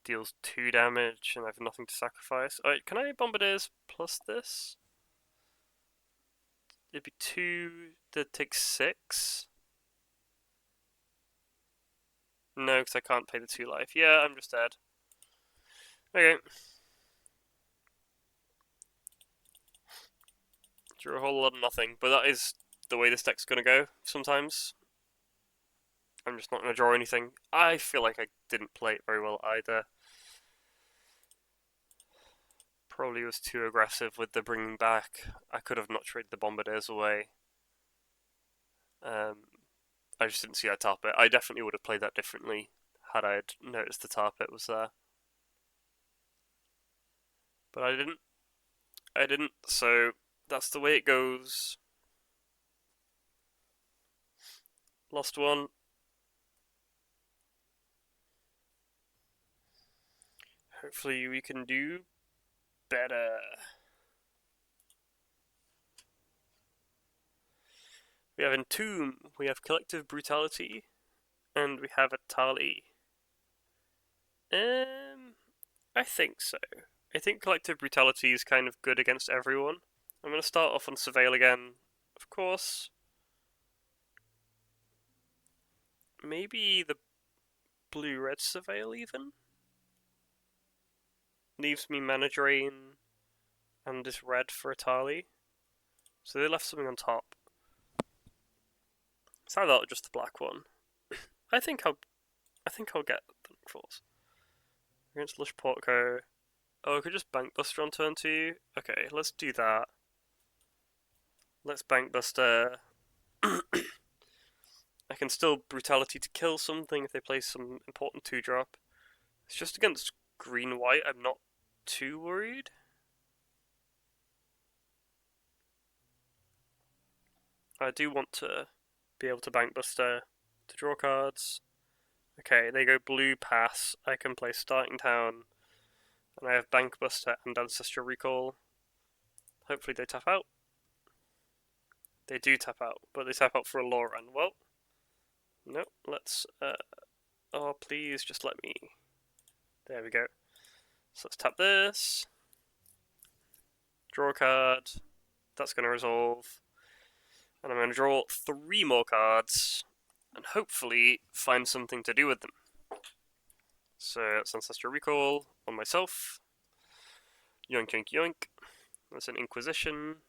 Speaker 1: deals 2 damage and I have nothing to sacrifice. Alright, can I Bombardiers plus this? It'd be 2 that takes 6. No, because I can't pay the 2 life. Yeah, I'm just dead. Okay. Drew a whole lot of nothing, but that is the way this deck's gonna go sometimes. I'm just not gonna draw anything. I feel like I didn't play it very well either. Probably was too aggressive with the bringing back. I could have not traded the Bombardiers away. I just didn't see that tar pit. I definitely would have played that differently had I noticed the tar pit was there. But I didn't. So that's the way it goes. Lost one. Hopefully we can do better. We have Entomb, we have Collective Brutality, and we have a Tali. I think so. I think Collective Brutality is kind of good against everyone. I'm going to start off on Surveil again, of course. Maybe the blue-red Surveil even? Leaves me Mana Drain and this red for a Tali. So they left something on top. So I thought just the black one. I think I'll get the Force. Against Lush Portco. Oh, I could just Bank Buster on turn 2. Okay, let's do that. Let's Bank Buster. I can still Brutality to kill something if they play some important 2-drop. It's just against green-white, I'm not too worried. I do want to be able to Bank Buster to draw cards. Okay, they go blue pass. I can play Starting Town. And I have Bank Buster and Ancestral Recall. Hopefully they tap out. They do tap out, but they tap out for a law run. Well, no, let's, oh please, just let me, there we go. So let's tap this, draw a card, that's going to resolve, and I'm going to draw 3 more cards, and hopefully find something to do with them. So that's Ancestral Recall on myself, yoink yoink yoink, that's an Inquisition,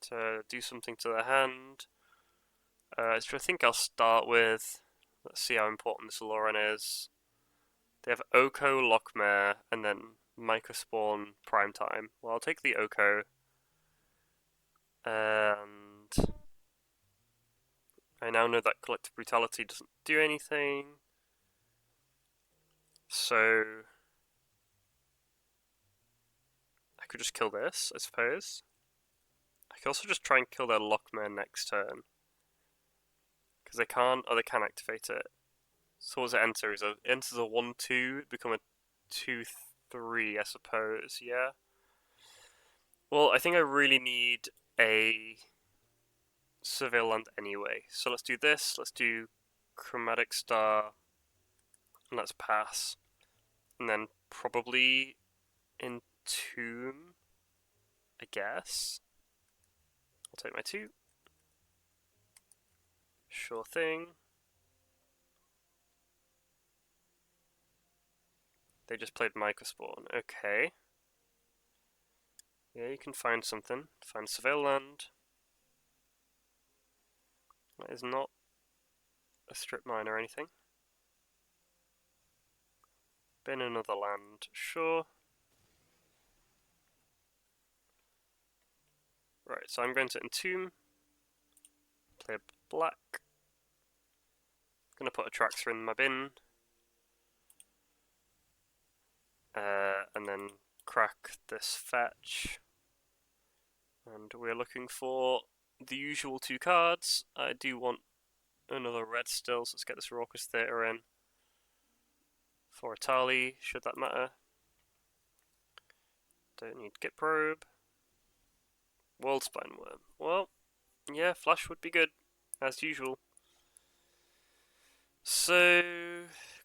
Speaker 1: to do something to the hand. So I think I'll start with, let's see how important this Lauren is. They have Oko, Lockmare, and then Microspawn Primetime. Well, I'll take the Oko. And I now know that Collective Brutality doesn't do anything. So I could just kill this, I suppose. I could also just try and kill their Lockmare next turn. Because they can't, oh, they can activate it. So what does it enter? It enters a 1-2, become a 2-3, I suppose, yeah? Well, I think I really need a Surveil Land anyway. So let's do this, let's do Chromatic Star, and let's pass. And then probably Entomb, I guess. I'll take my 2. Sure thing. They just played Microspawn. Okay. Yeah, you can find something. Find Surveil Land. That is not a strip mine or anything. Been another land, sure. Right, so I'm going to Entomb. Play a black. Gonna put a Traxxer in my bin. And then crack this fetch. And we're looking for the usual 2 cards. I do want another red still, so let's get this Raucous Theatre in. For a Tali, should that matter. Don't need Git Probe. World Spine Worm. Well, Yeah, flash would be good, as usual. So,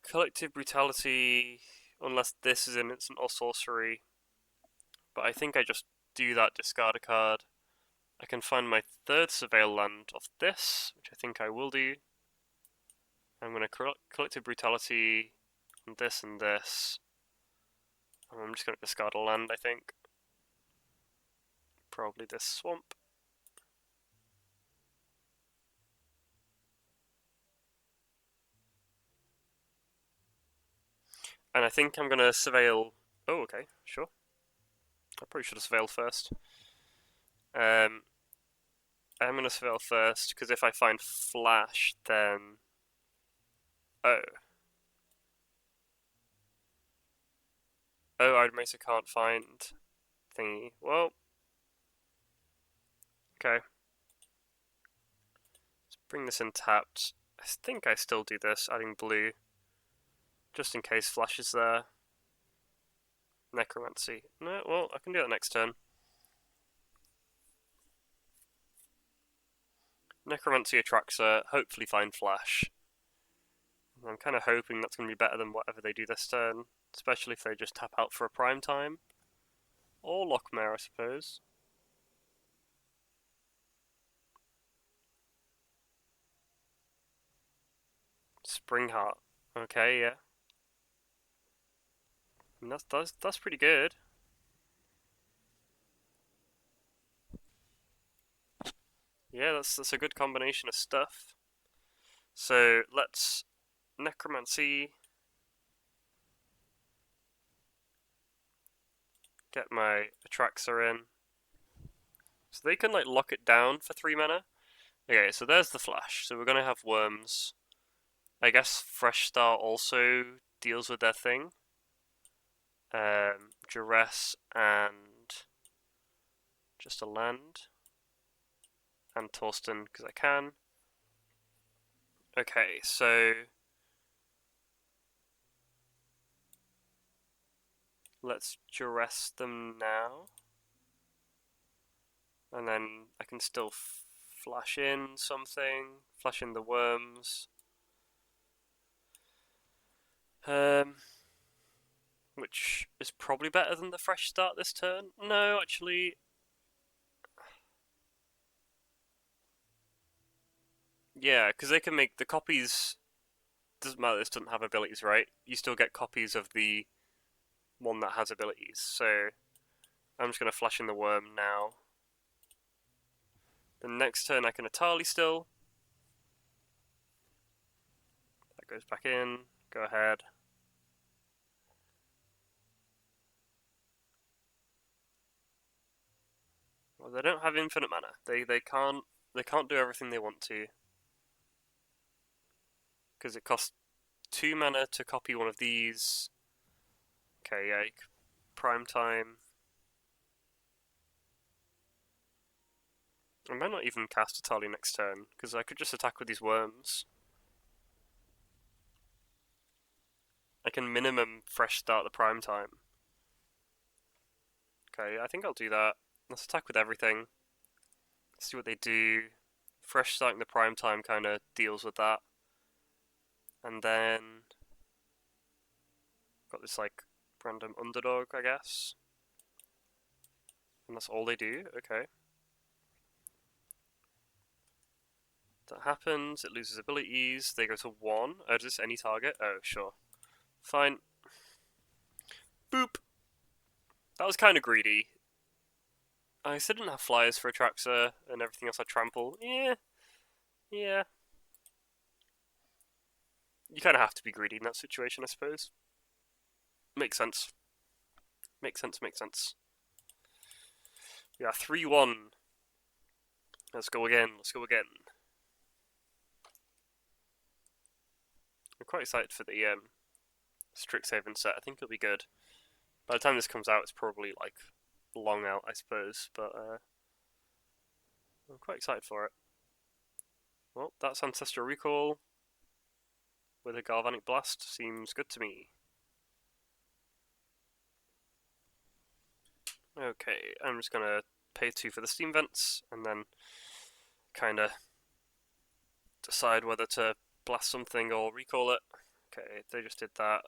Speaker 1: collective brutality, unless this is an instant or sorcery. But I think I just do that, discard a card. I can find my third surveil land off this, which I think I will do. I'm going to collective brutality on this and this. I'm just going to discard a land, I think. Probably this swamp. And I think I'm going to surveil... Oh, okay, sure. I probably should have surveilled first. I'm going to surveil first, because if I find flash, then... Oh. Oh, Reanimator can't find thingy. Well, okay. Let's bring this in tapped. I think I still do this, adding blue. Just in case flash is there. Necromancy. No, well, I can do that next turn. Necromancy attracts her, hopefully find flash. I'm kind of hoping that's going to be better than whatever they do this turn, especially if they just tap out for a prime time. Or Lockmare, I suppose. Springheart. Okay, yeah. And that's pretty good. Yeah, that's a good combination of stuff. So let's Necromancy. Get my Atraxa in. So they can like lock it down for 3 mana. Okay, so there's the flash. So we're gonna have worms. I guess Fresh Start also deals with their thing. Duress and just a land. And Torsten, because I can. Okay, so let's Duress them now. And then I can still flash in something. Flash in the worms. Which is probably better than the fresh start this turn. No, actually. Yeah, because they can make the copies. Doesn't matter, this doesn't have abilities, right? You still get copies of the one that has abilities. So I'm just going to flash in the worm now. The next turn I can Atali still. That goes back in. Go ahead. Well, they don't have infinite mana. They can't do everything they want to. Because it costs 2 mana to copy one of these. Okay, yeah, prime time. I might not even cast Atali next turn, because I could just attack with these worms. I can minimum fresh start the prime time. Okay, I think I'll do that. Let's attack with everything. See what they do. Fresh starting the prime time kind of deals with that. And then got this like random underdog, I guess. And that's all they do. Okay. That happens. It loses abilities. They go to 1. Oh, is this any target? Oh, sure. Fine. Boop. That was kind of greedy. I still didn't have flyers for Atraxa and everything else I trample. Yeah. Yeah. You kind of have to be greedy in that situation, I suppose. Makes sense. Makes sense, makes sense. Yeah, 3-1. Let's go again, let's go again. I'm quite excited for the Strixhaven set. I think it'll be good. By the time this comes out, it's probably like long out, I suppose, but I'm quite excited for it. Well, that's Ancestral Recall with a Galvanic Blast. Seems good to me. Okay, I'm just gonna pay 2 for the Steam Vents, and then kind of decide whether to blast something or recall it. Okay, they just did that.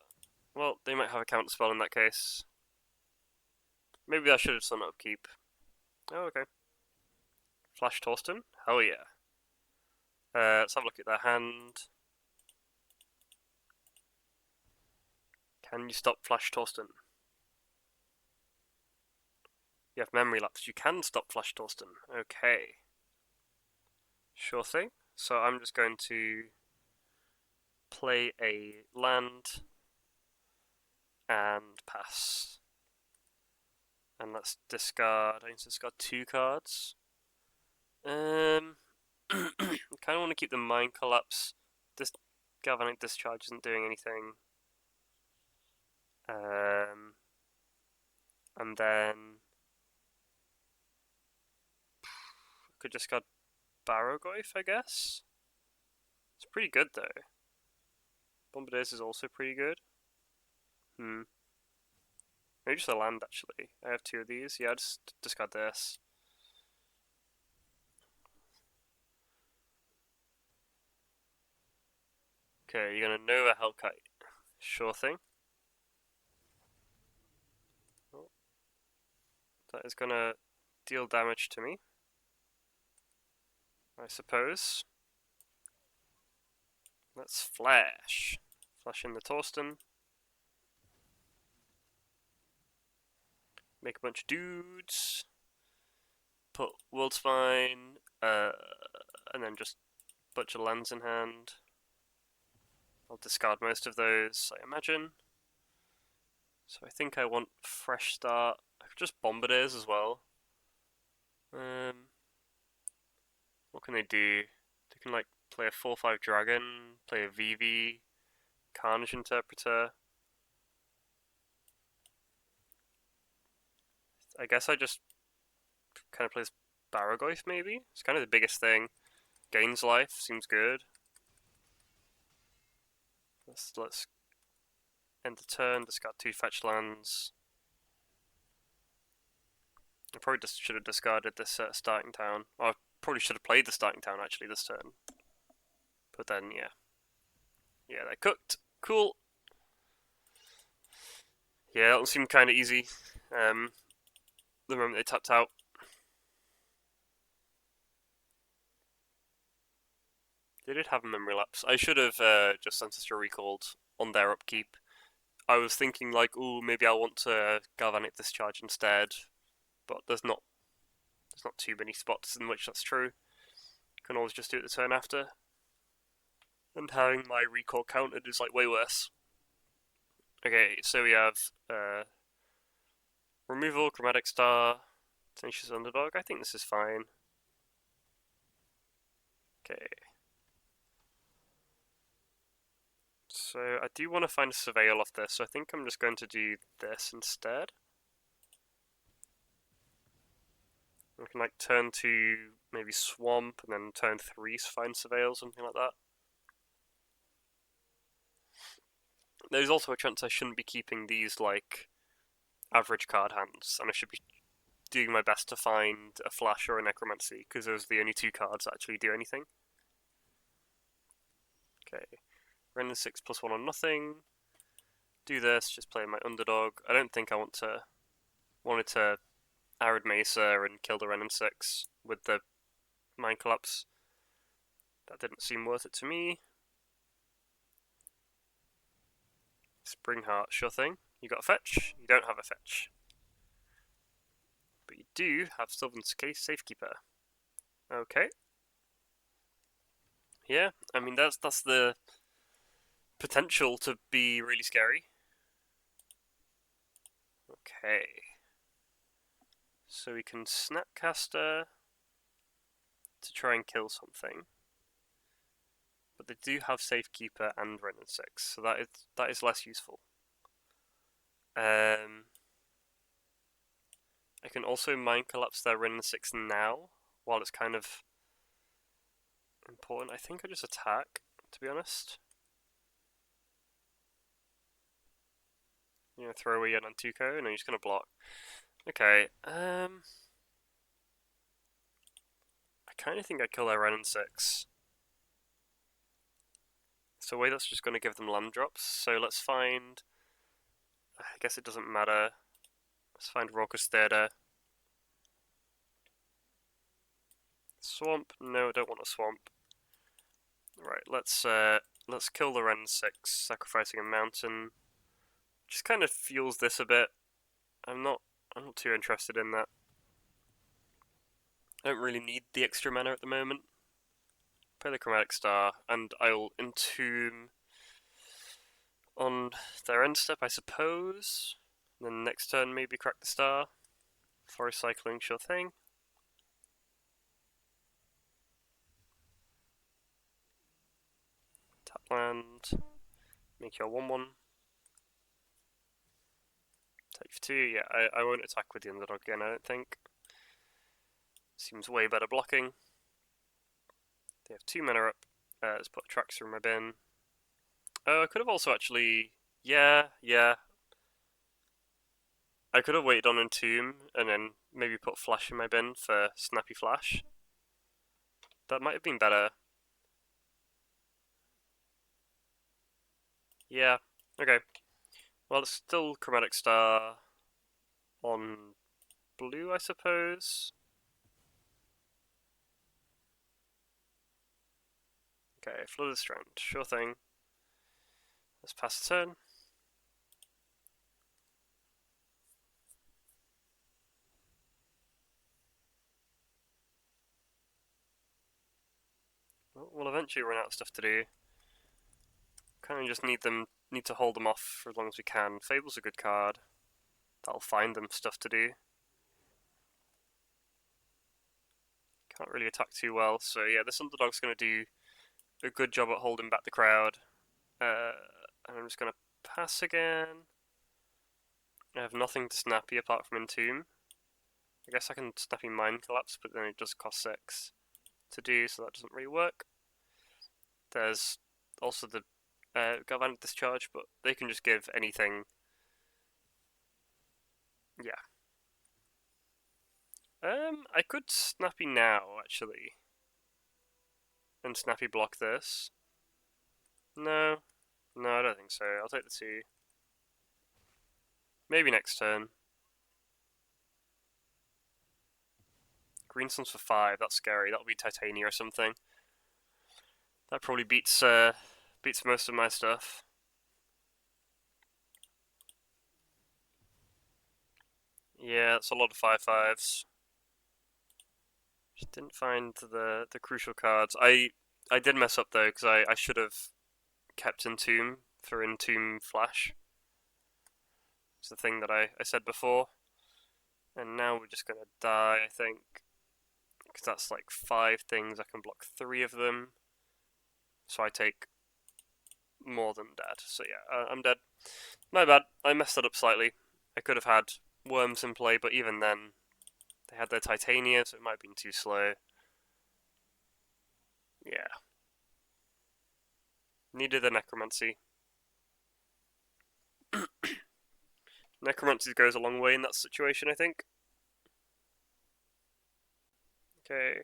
Speaker 1: Well, they might have a counter spell in that case. Maybe I should have done upkeep. Oh, okay. Flash Torsten? Hell yeah. Let's have a look at their hand. Can you stop Flash Torsten? You have memory lapse. You can stop Flash Torsten. Okay. Sure thing. So I'm just going to play a land and pass. And let's discard. I need to discard 2 cards. I kind of want to keep the Mind Collapse. This Galvanic Discharge isn't doing anything. And then I could discard Barrogoyf, I guess. It's pretty good though. Bombardiers is also pretty good. Maybe just a land actually. I have 2 of these. Yeah, just discard this. Okay, you're gonna Nova Hellkite. Sure thing. Oh, that is gonna deal damage to me, I suppose. Let's flash. Flash in the Torsten. Make a bunch of dudes. Put World Spine, and then just a bunch of lands in hand. I'll discard most of those, I imagine. So I think I want Fresh Start. I could just Bombardiers as well. What can they do? They can like play a 4/5 Dragon, play a VV, Carnage Interpreter. I guess I just kind of play this Barrogoyf maybe? It's kind of the biggest thing. Gains life, seems good. Let's end the turn, discard 2 fetch lands. I probably just should have discarded this starting town. Or I probably should have played the starting town actually this turn. But then, yeah. Yeah, they're cooked. Cool. Yeah, that one seemed kind of easy. The moment they tapped out. They did have a memory lapse. I should have just Ancestral Recalled on their upkeep. I was thinking like, ooh, maybe I want to Galvanic Discharge instead, but there's not too many spots in which that's true. Can always just do it the turn after. And having my recall countered is like way worse. Okay, so we have removal, Chromatic Star, Tenacious Underdog. I think this is fine. Okay. So I do want to find a Surveil off this, so I think I'm just going to do this instead. I can like turn 2, maybe Swamp, and then turn 3 find Surveil, something like that. There's also a chance I shouldn't be keeping these like average card hands, and I should be doing my best to find a Flash or a Necromancy, because those are the only 2 cards that actually do anything. Okay, Render 6 +1 on nothing. Do this, just play my Underdog. I don't think I wanted to Arid Mesa and kill the Renin 6 with the Mind Collapse. That didn't seem worth it to me. Springheart, sure thing. You got a fetch? You don't have a fetch. But you do have Sylvan's Case Safekeeper. Okay. Yeah, I mean that's the potential to be really scary. Okay. So we can Snapcaster to try and kill something. But they do have Safekeeper and Renin 6, so that is less useful. I can also Mind Collapse their Renin 6 now, while it's kind of important. I think I just attack, to be honest. You know, throw away your Nantuko, and I'm just gonna block. Okay, I kind of think I'd kill their Ren in 6. So wait, that's just going to give them land drops. So let's find... I guess it doesn't matter. Let's find Raucous Theatre. Swamp? No, I don't want a swamp. Right, let's kill the Ren 6, sacrificing a mountain. Just kind of fuels this a bit. I'm not too interested in that. I don't really need the extra mana at the moment. Play the Chromatic Star, and I'll entomb on their end step, I suppose. And then next turn, maybe crack the star. Forest Cycling, sure thing. Tap land. Make your 1/1. Take for 2. Yeah, I won't attack with the underdog again, I don't think. Seems way better blocking. They have 2 mana up. Let's put tracks through my bin. Oh, I could have also actually... Yeah. I could have waited on Entomb and then maybe put Flash in my bin for Snappy Flash. That might have been better. Yeah, okay. Well, it's still Chromatic Star on blue, I suppose. Okay, Flooded Strand, sure thing. Let's pass the turn. Well, we'll eventually run out of stuff to do. Kind of just need to hold them off for as long as we can. Fable's a good card. That'll find them stuff to do. Can't really attack too well, so yeah, this underdog's going to do a good job at holding back the crowd. And I'm just going to pass again. I have nothing to Snappy apart from Entomb. I guess I can Snappy Mind Collapse, but then it does cost 6 to do, so that doesn't really work. There's also the Galvanic Discharge, but they can just give anything. Yeah. I could Snappy now, actually. And Snappy block this. No, I don't think so. I'll take the 2. Maybe next turn. Green Suns for 5, that's scary. That'll be Titania or something. That probably beats most of my stuff. Yeah, that's a lot of 5/5s. Just didn't find the crucial cards. I did mess up though, because I should have kept Entomb for Entomb Flash. It's the thing that I said before. And now we're just gonna die, I think. Because that's like 5 things, I can block 3 of them. So I take more than dead. So yeah, I'm dead. My bad, I messed that up slightly. I could have had Worms in play, but even then, they had their Titania, so it might have been too slow. Yeah. Needed the Necromancy. Necromancy goes a long way in that situation, I think. Okay.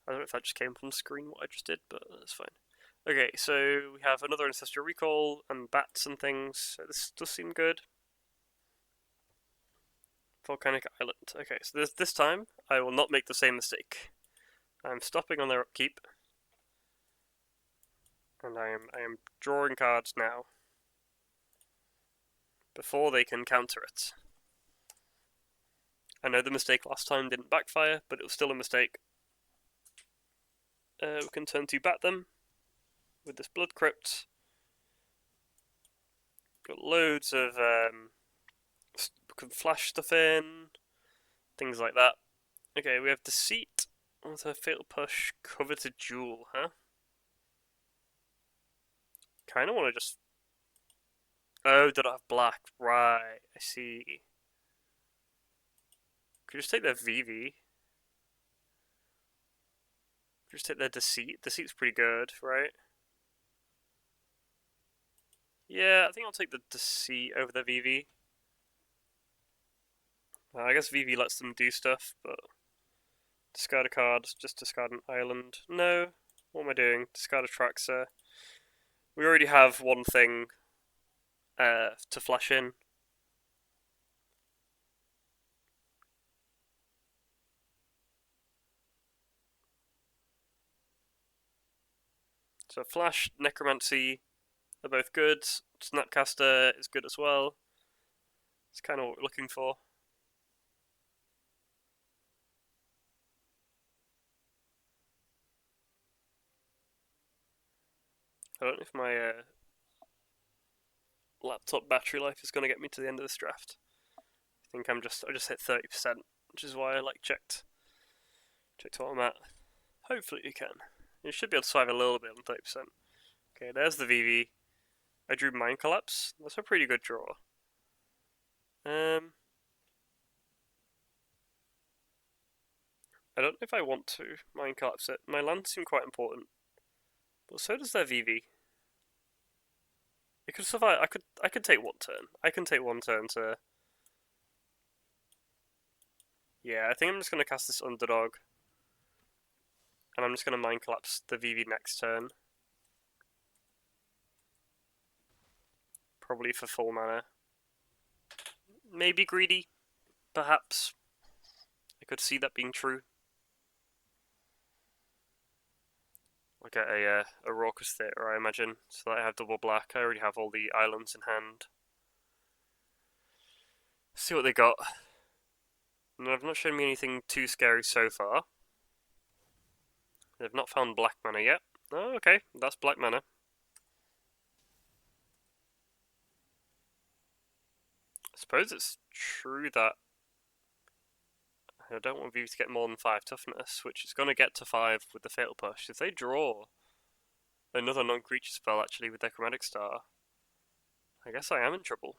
Speaker 1: I don't know if that just came from the screen, what I just did, but that's fine. Okay, so we have another Ancestral Recall and bats and things, so this does seem good. Volcanic Island. Okay, so this time I will not make the same mistake. I'm stopping on their upkeep, and I am drawing cards now before they can counter it. I know the mistake last time didn't backfire, but it was still a mistake. We can turn to bat them with this Blood Crypt. Got loads of can flash stuff in, things like that. Okay, we have Deceit with a Fatal Push, Coveted Jewel, huh? Kinda wanna just... Oh, did I have black? Right, I see. Could you just take their VV? Could you just take their Deceit? Deceit's pretty good, right? Yeah, I think I'll take the C over the VV. I guess VV lets them do stuff, but discard a card, just discard an island. No, what am I doing? Discard a Traxxer. We already have one thing to flash in. So Flash, Necromancy are both good. Snapcaster is good as well. It's kind of what we're looking for. I don't know if my laptop battery life is going to get me to the end of this draft. I think I just hit 30%, which is why I checked what I'm at. Hopefully you can. You should be able to survive a little bit on 30%. Okay, there's the VV. I drew Mind Collapse. That's a pretty good draw. I don't know if I want to Mind Collapse it. My lands seem quite important, but so does their VV. It could survive. I could take one turn. I can take one turn to. Yeah, I think I'm just gonna cast this Underdog, and I'm just gonna Mind Collapse the VV next turn. Probably for full mana. Maybe greedy, perhaps. I could see that being true. I'll get a Raucous Theatre, I imagine, so that I have double black. I already have all the islands in hand. See what they got. And they've not shown me anything too scary so far. They've not found black mana yet. Oh, okay, that's black mana. I suppose it's true that I don't want View to get more than 5 toughness, which is going to get to 5 with the Fatal Push. If they draw another non-creature spell actually with their Chromatic Star, I guess I am in trouble.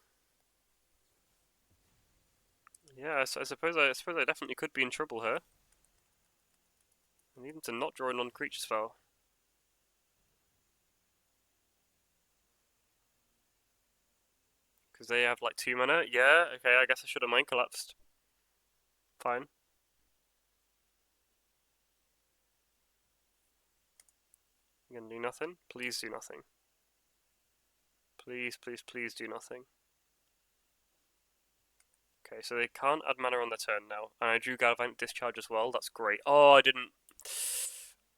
Speaker 1: Yeah, I suppose I definitely could be in trouble here. I need them to not draw a non-creature spell. Because they have like 2 mana. Yeah, okay, I guess I should have Mind Collapsed. Fine. You gonna do nothing? Please do nothing. Please, please, please do nothing. Okay, so they can't add mana on their turn now. And I drew Galvanic Discharge as well. That's great. Oh, I didn't.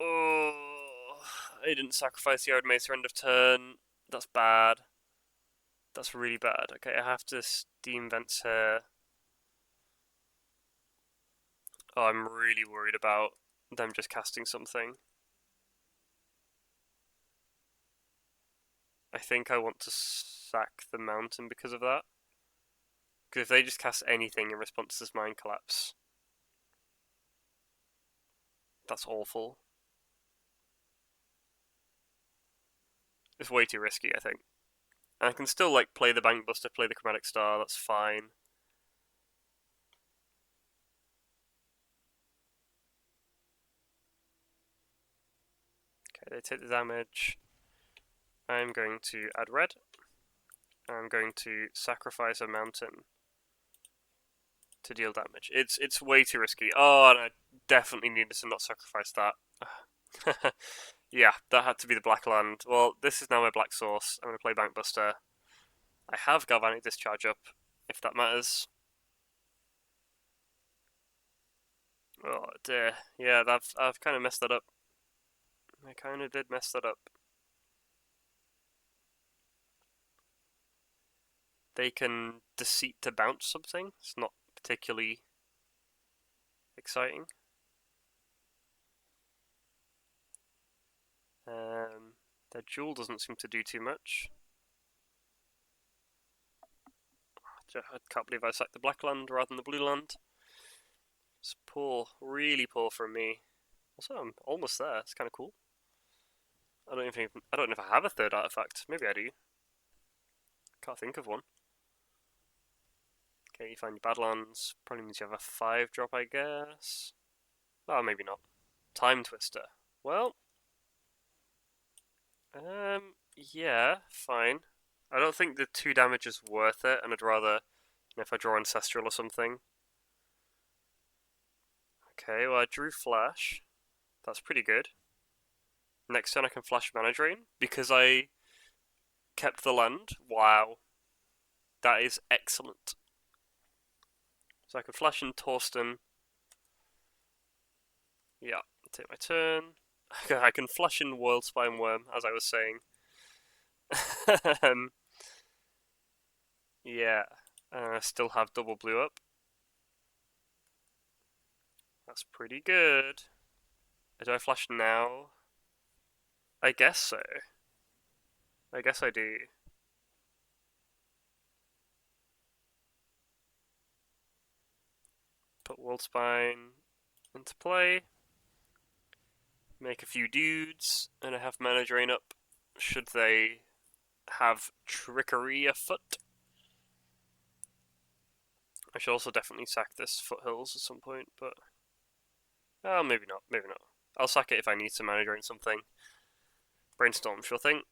Speaker 1: Oh, I didn't sacrifice the Reanimator end of turn. That's bad. That's really bad. Okay, I have to Steam Vents here. Oh, I'm really worried about them just casting something. I think I want to sack the mountain because of that. Because if they just cast anything in response to this Mind Collapse, that's awful. It's way too risky, I think. And I can still play the Bank Buster, play the Chromatic Star, that's fine. Okay, they take the damage. I'm going to add red. I'm going to sacrifice a mountain to deal damage. It's way too risky. Oh, and I definitely needed to not sacrifice that. Yeah, that had to be the black land. Well, this is now my black source. I'm going to play Bank Buster. I have Galvanic Discharge up, if that matters. Oh dear. Yeah, I've kind of messed that up. I kind of did mess that up. They can Deceit to bounce something. It's not particularly exciting. Their Jewel doesn't seem to do too much. I can't believe I sacked the black land rather than the blue land. It's poor, really poor from me. Also, I'm almost there. It's kind of cool. I don't know if I have a third artifact. Maybe I do. Can't think of one. Okay, you find your Badlands. Probably means you have a 5-drop, I guess. Oh, maybe not. Time Twister. Well, yeah, fine. I don't think the 2 damage is worth it, and I'd rather, if I draw Ancestral or something. Okay, well I drew Flash. That's pretty good. Next turn I can flash Mana Drain because I kept the land. Wow. That is excellent. So I can flash in Torsten. Yeah, take my turn. I can flash in Worldspine Worm, as I was saying. Yeah, I still have double blue up. That's pretty good. Do I flash now? I guess so. I guess I do. Put Worldspine into play. Make a few dudes, and I have Mana Drain up. Should they have Trickery afoot? I should also definitely sack this Foothills at some point, but... Oh, maybe not, maybe not. I'll sack it if I need to Mana Drain something. Brainstorm, sure thing.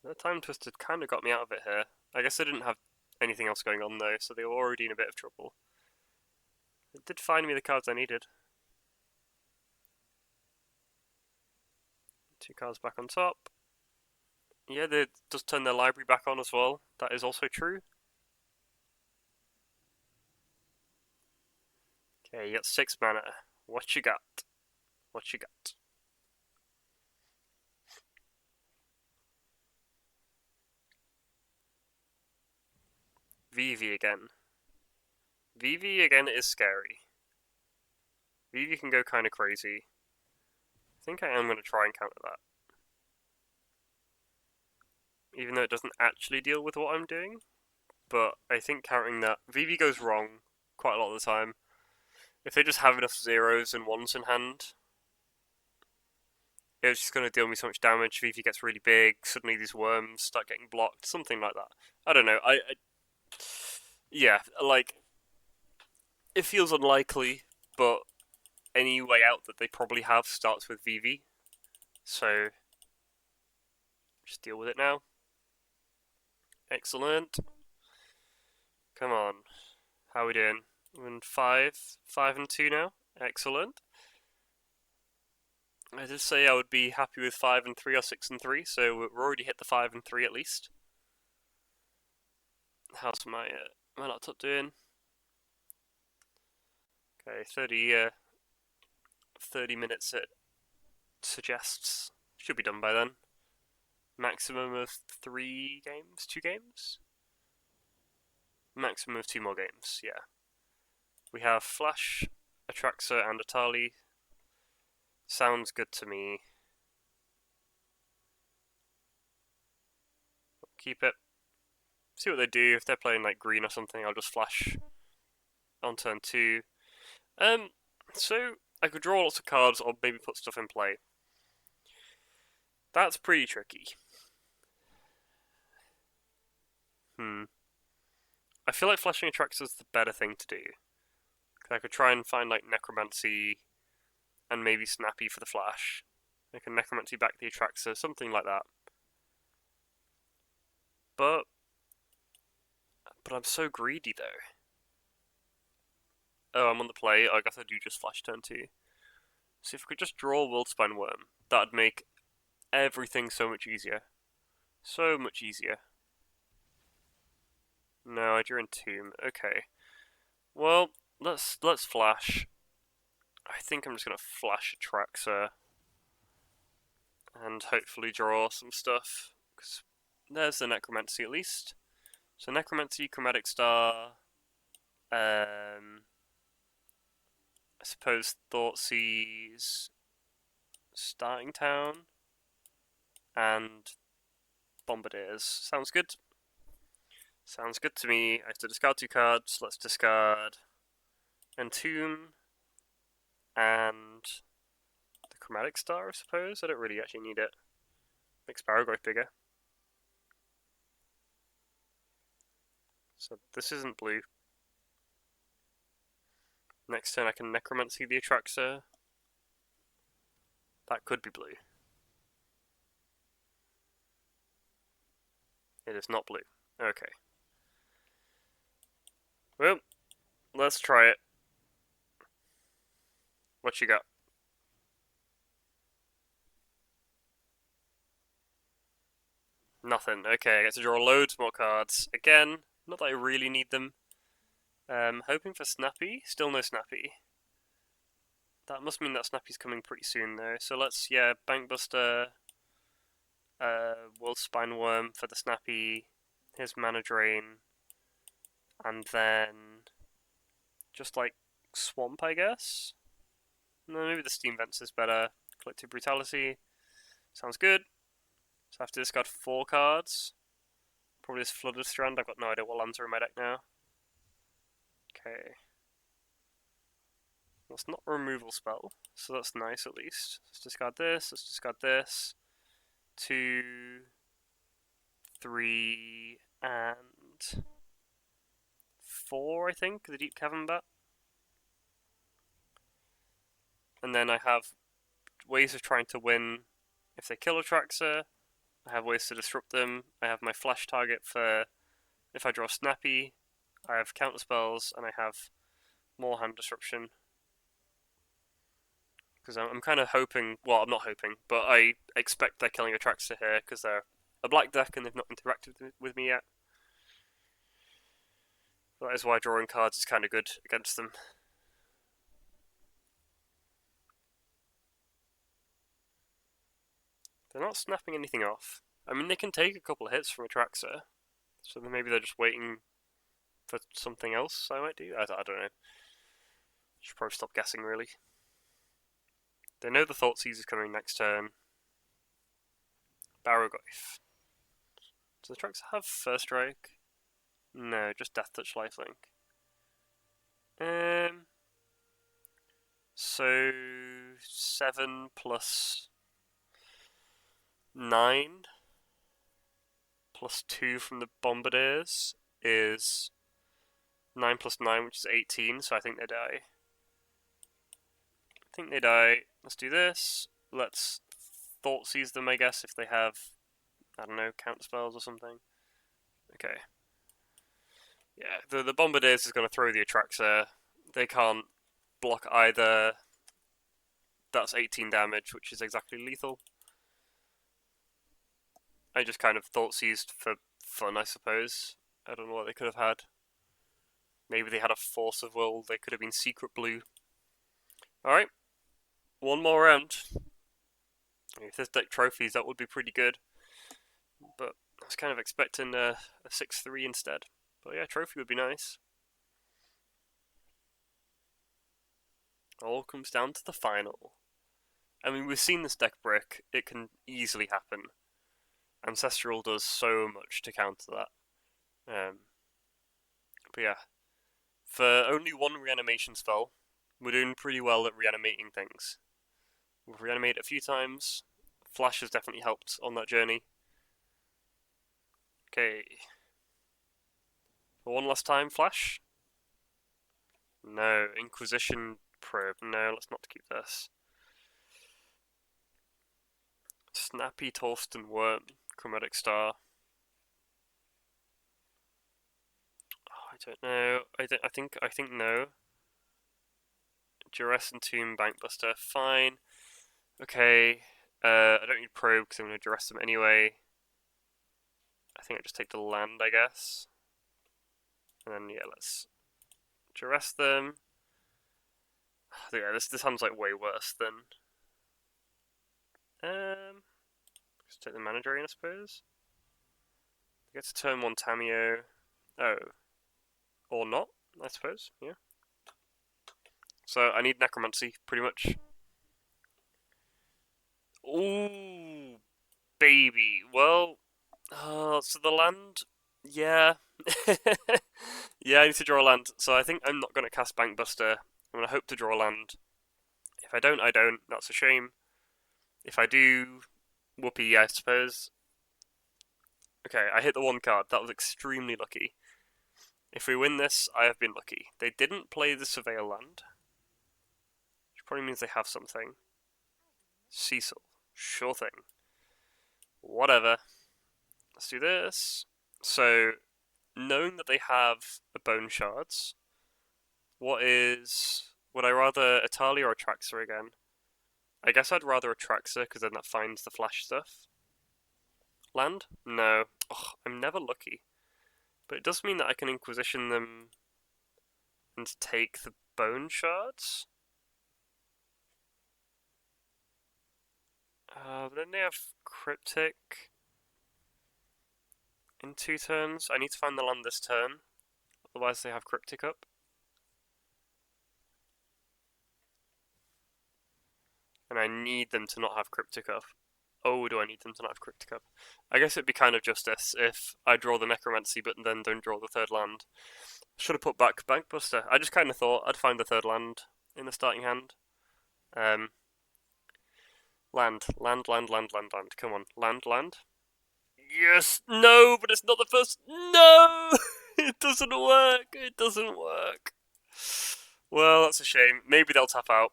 Speaker 1: The Time Twister kind of got me out of it here. I guess I didn't have anything else going on though, so they were already in a bit of trouble. It did find me the cards I needed. 2 cards back on top. Yeah, they just turn their library back on as well. That is also true. Okay, you got 6 mana. What you got? What you got? Vivi again. Vivi again is scary. Vivi can go kind of crazy. I think I am going to try and counter that. Even though it doesn't actually deal with what I'm doing. But I think countering that... Vivi goes wrong quite a lot of the time. If they just have enough zeros and ones in hand, it's just going to deal me so much damage. Vivi gets really big, suddenly these worms start getting blocked, something like that. I don't know, yeah, like, it feels unlikely, but any way out that they probably have starts with Vivi, so just deal with it now. Excellent. Come on. How are we doing? We're in 5 and 2 now. Excellent. I did say I would be happy with 5 and 3 or 6 and 3, so we're already hit the 5 and 3 at least. How's my laptop doing? Okay, 30 minutes it suggests. Should be done by then. Maximum of 3 games? 2 games? Maximum of 2 more games, yeah. We have Flash, Atraxa, and Atali. Sounds good to me. Keep it. See what they do. If they're playing like green or something, I'll just Flash on turn 2. So I could draw lots of cards or maybe put stuff in play. That's pretty tricky. I feel like flashing Atraxa is the better thing to do. I could try and find like Necromancy and maybe Snappy for the flash. I can Necromancy back the Atraxa, something like that. But I'm so greedy though. Oh, I'm on the play. I guess I do just flash turn 2. See if we could just draw Worldspine Worm. That'd make everything so much easier. So much easier. No, I drew Entomb. Okay. Well, let's flash. I think I'm just gonna flash Atraxa and hopefully draw some stuff. Cause there's the Necromancy at least. So Necromancy, Chromatic Star. I suppose Thoughtseize, Starting Town, and Bombardiers. Sounds good. Sounds good to me. I have to discard 2 cards. Let's discard Entomb and the Chromatic Star, I suppose. I don't really actually need it. Makes Paragraph bigger. So this isn't blue. Next turn I can Necromancy the Atraxa. That could be blue. It is not blue. Okay. Well, let's try it. What you got? Nothing. Okay, I get to draw loads more cards. Again, not that I really need them. Hoping for Snappy. Still no Snappy. That must mean that Snappy's coming pretty soon though. So let's, yeah, Bankbuster, World Spine Worm for the Snappy, his Mana Drain, and then just like Swamp, I guess? No, maybe the Steam Vents is better. Collective Brutality. Sounds good. So I have to discard 4 cards. Probably this Flooded Strand. I've got no idea what lands are in my deck now. Okay. Well, it's not a removal spell, so that's nice at least. Let's discard this, let's discard this. 2, 3, and 4, I think, the Deep Cavern Bat. And then I have ways of trying to win if they kill Atraxa. I have ways to disrupt them. I have my flash target for if I draw Snappy. I have counter spells, and I have more hand disruption. Because I'm kind of hoping, well, I'm not hoping, but I expect they're killing Atraxa here because they're a black deck and they've not interacted with me yet. That is why drawing cards is kind of good against them. They're not snapping anything off. I mean, they can take a couple of hits from Atraxa, so then maybe they're just waiting for something else I might do. I don't know. Should probably stop guessing, really. They know the Thoughtseize is coming next turn. Barrogoyf. Does Atraxa have First Strike? No, just Death Touch Lifelink. So 7 plus 9 plus 2 from the Bombardiers is 9 plus 9, which is 18, so I think they die. I think they die. Let's do this. Let's Thoughtseize them, I guess, if they have, I don't know, counter spells or something. Okay. Yeah, the Bombardiers is going to throw the Atraxa. They can't block either. That's 18 damage, which is exactly lethal. I just kind of Thoughtseized for fun, I suppose. I don't know what they could have had. Maybe they had a Force of Will. They could have been Secret Blue. Alright. One more round. If this deck trophies, that would be pretty good. But I was kind of expecting a 6-3 instead. But yeah, trophy would be nice. All comes down to the final. I mean, we've seen this deck brick. It can easily happen. Ancestral does so much to counter that. But yeah, for only one reanimation spell, we're doing pretty well at reanimating things. We've reanimated a few times. Flash has definitely helped on that journey. Okay. For one last time, Flash? No. Inquisition Probe. No, let's not keep this. Snappy Torsten Worm. Chromatic Star. Oh, I don't know. I think no. Duress and Tomb Bankbuster. Fine. Okay. I don't need Probe because I'm going to Duress them anyway. I think I just take the land, I guess. And then, yeah, let's Duress them. Yeah, this hand's like way worse than... Just take the Mana Drain, I suppose. I get to turn 1 Tameo. Oh. Or not, I suppose, yeah. So I need Necromancy, pretty much. Ooh, baby. Well, so the land, yeah. Yeah, I need to draw a land. So I think I'm not going to cast Bankbuster. I'm going to hope to draw a land. If I don't, I don't. That's a shame. If I do, whoopee, I suppose. Okay, I hit the 1 card. That was extremely lucky. If we win this, I have been lucky. They didn't play the Surveil land, which probably means they have something. Cecil. Sure thing. Whatever. Let's do this. So, knowing that they have a bone shards, would I rather Italia or Atraxa again? I guess I'd rather Atraxa because then that finds the flash stuff. Land? No. Ugh, I'm never lucky. But it does mean that I can Inquisition them and take the bone shards. But then they have Cryptic in 2 turns. I need to find the land this turn, otherwise they have Cryptic up. And I need them to not have Cryptic up. Oh, do I need them to not have Cryptic up? I guess it'd be kind of justice if I draw the Necromancy but then don't draw the 3rd land. Should have put back Bankbuster. I just kind of thought I'd find the 3rd land in the starting hand. Land. Come on, land. Yes! No, but it's not the first. No! It doesn't work. It doesn't work. Well, that's a shame. Maybe they'll tap out.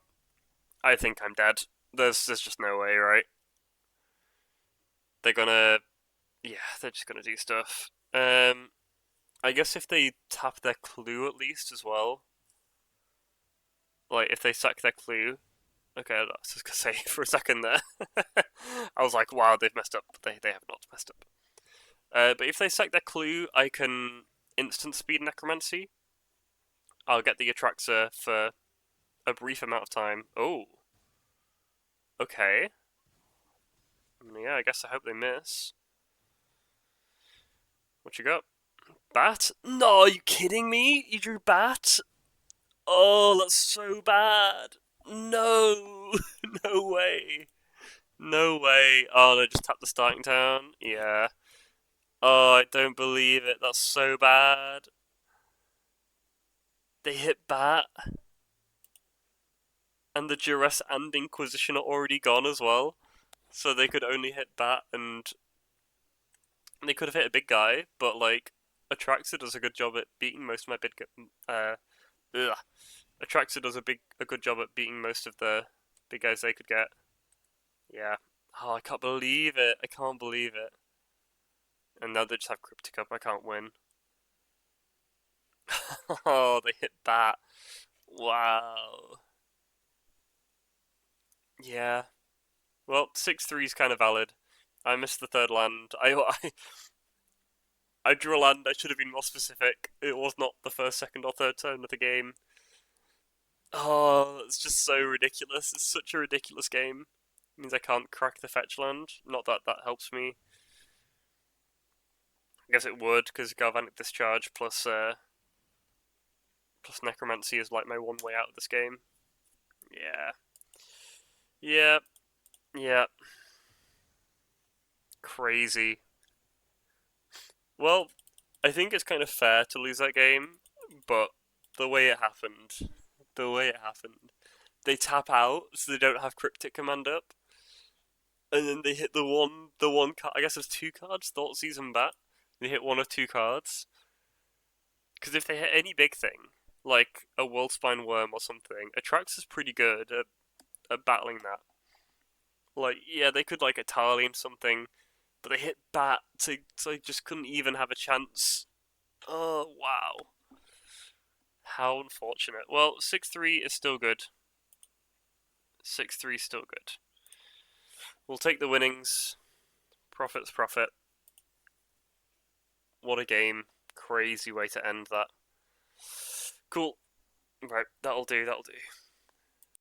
Speaker 1: I think I'm dead. There's just no way, right? They're gonna. Yeah, they're just gonna do stuff. I guess if they tap their clue at least as well. Like, if they sack their clue. Okay, I was just gonna say for a second there. I was like, wow, they've messed up. They have not messed up. But if they sack their clue, I can instant speed Necromancy. I'll get the Atraxa for a brief amount of time. Oh. Okay. Yeah, I guess I hope they miss. What you got? Bat? No, are you kidding me? You drew Bat? Oh, that's so bad. No. No way. No way. Oh, they just tapped the starting town? Yeah. Oh, I don't believe it. That's so bad. They hit Bat. And the Duress and Inquisition are already gone as well. So they could only hit Bat, and they could have hit a big guy, but like Atraxa does a good job at beating most of my big Atraxa does a good job at beating most of the big guys they could get. Yeah. Oh, I can't believe it. I can't believe it. And now they just have Cryptic up. I can't win. Oh, they hit Bat. Wow. Yeah. Well, 6-3 is kind of valid. I missed the 3rd land. I drew a land. I should have been more specific. It was not the 1st, 2nd, or 3rd turn of the game. Oh, it's just so ridiculous. It's such a ridiculous game. It means I can't crack the fetch land. Not that that helps me. I guess it would, because Galvanic Discharge plus Necromancy is like my one way out of this game. Yeah. Yeah. Yeah. Crazy. Well, I think it's kind of fair to lose that game, but the way it happened, they tap out, so they don't have Cryptic Command up, and then they hit the one card. I guess there's 2 cards. Thoughtseize and Bat. They hit 1 of 2 cards. Because if they hit any big thing, like a Worldspine Worm or something, Atraxa's pretty good at battling that. Like, yeah, they could like Italian something, but they hit Bat, so I just couldn't even have a chance. Oh, wow. How unfortunate. Well, 6-3 is still good. 6-3 is still good. We'll take the winnings. Profit's profit. What a game. Crazy way to end that. Cool. Right, that'll do.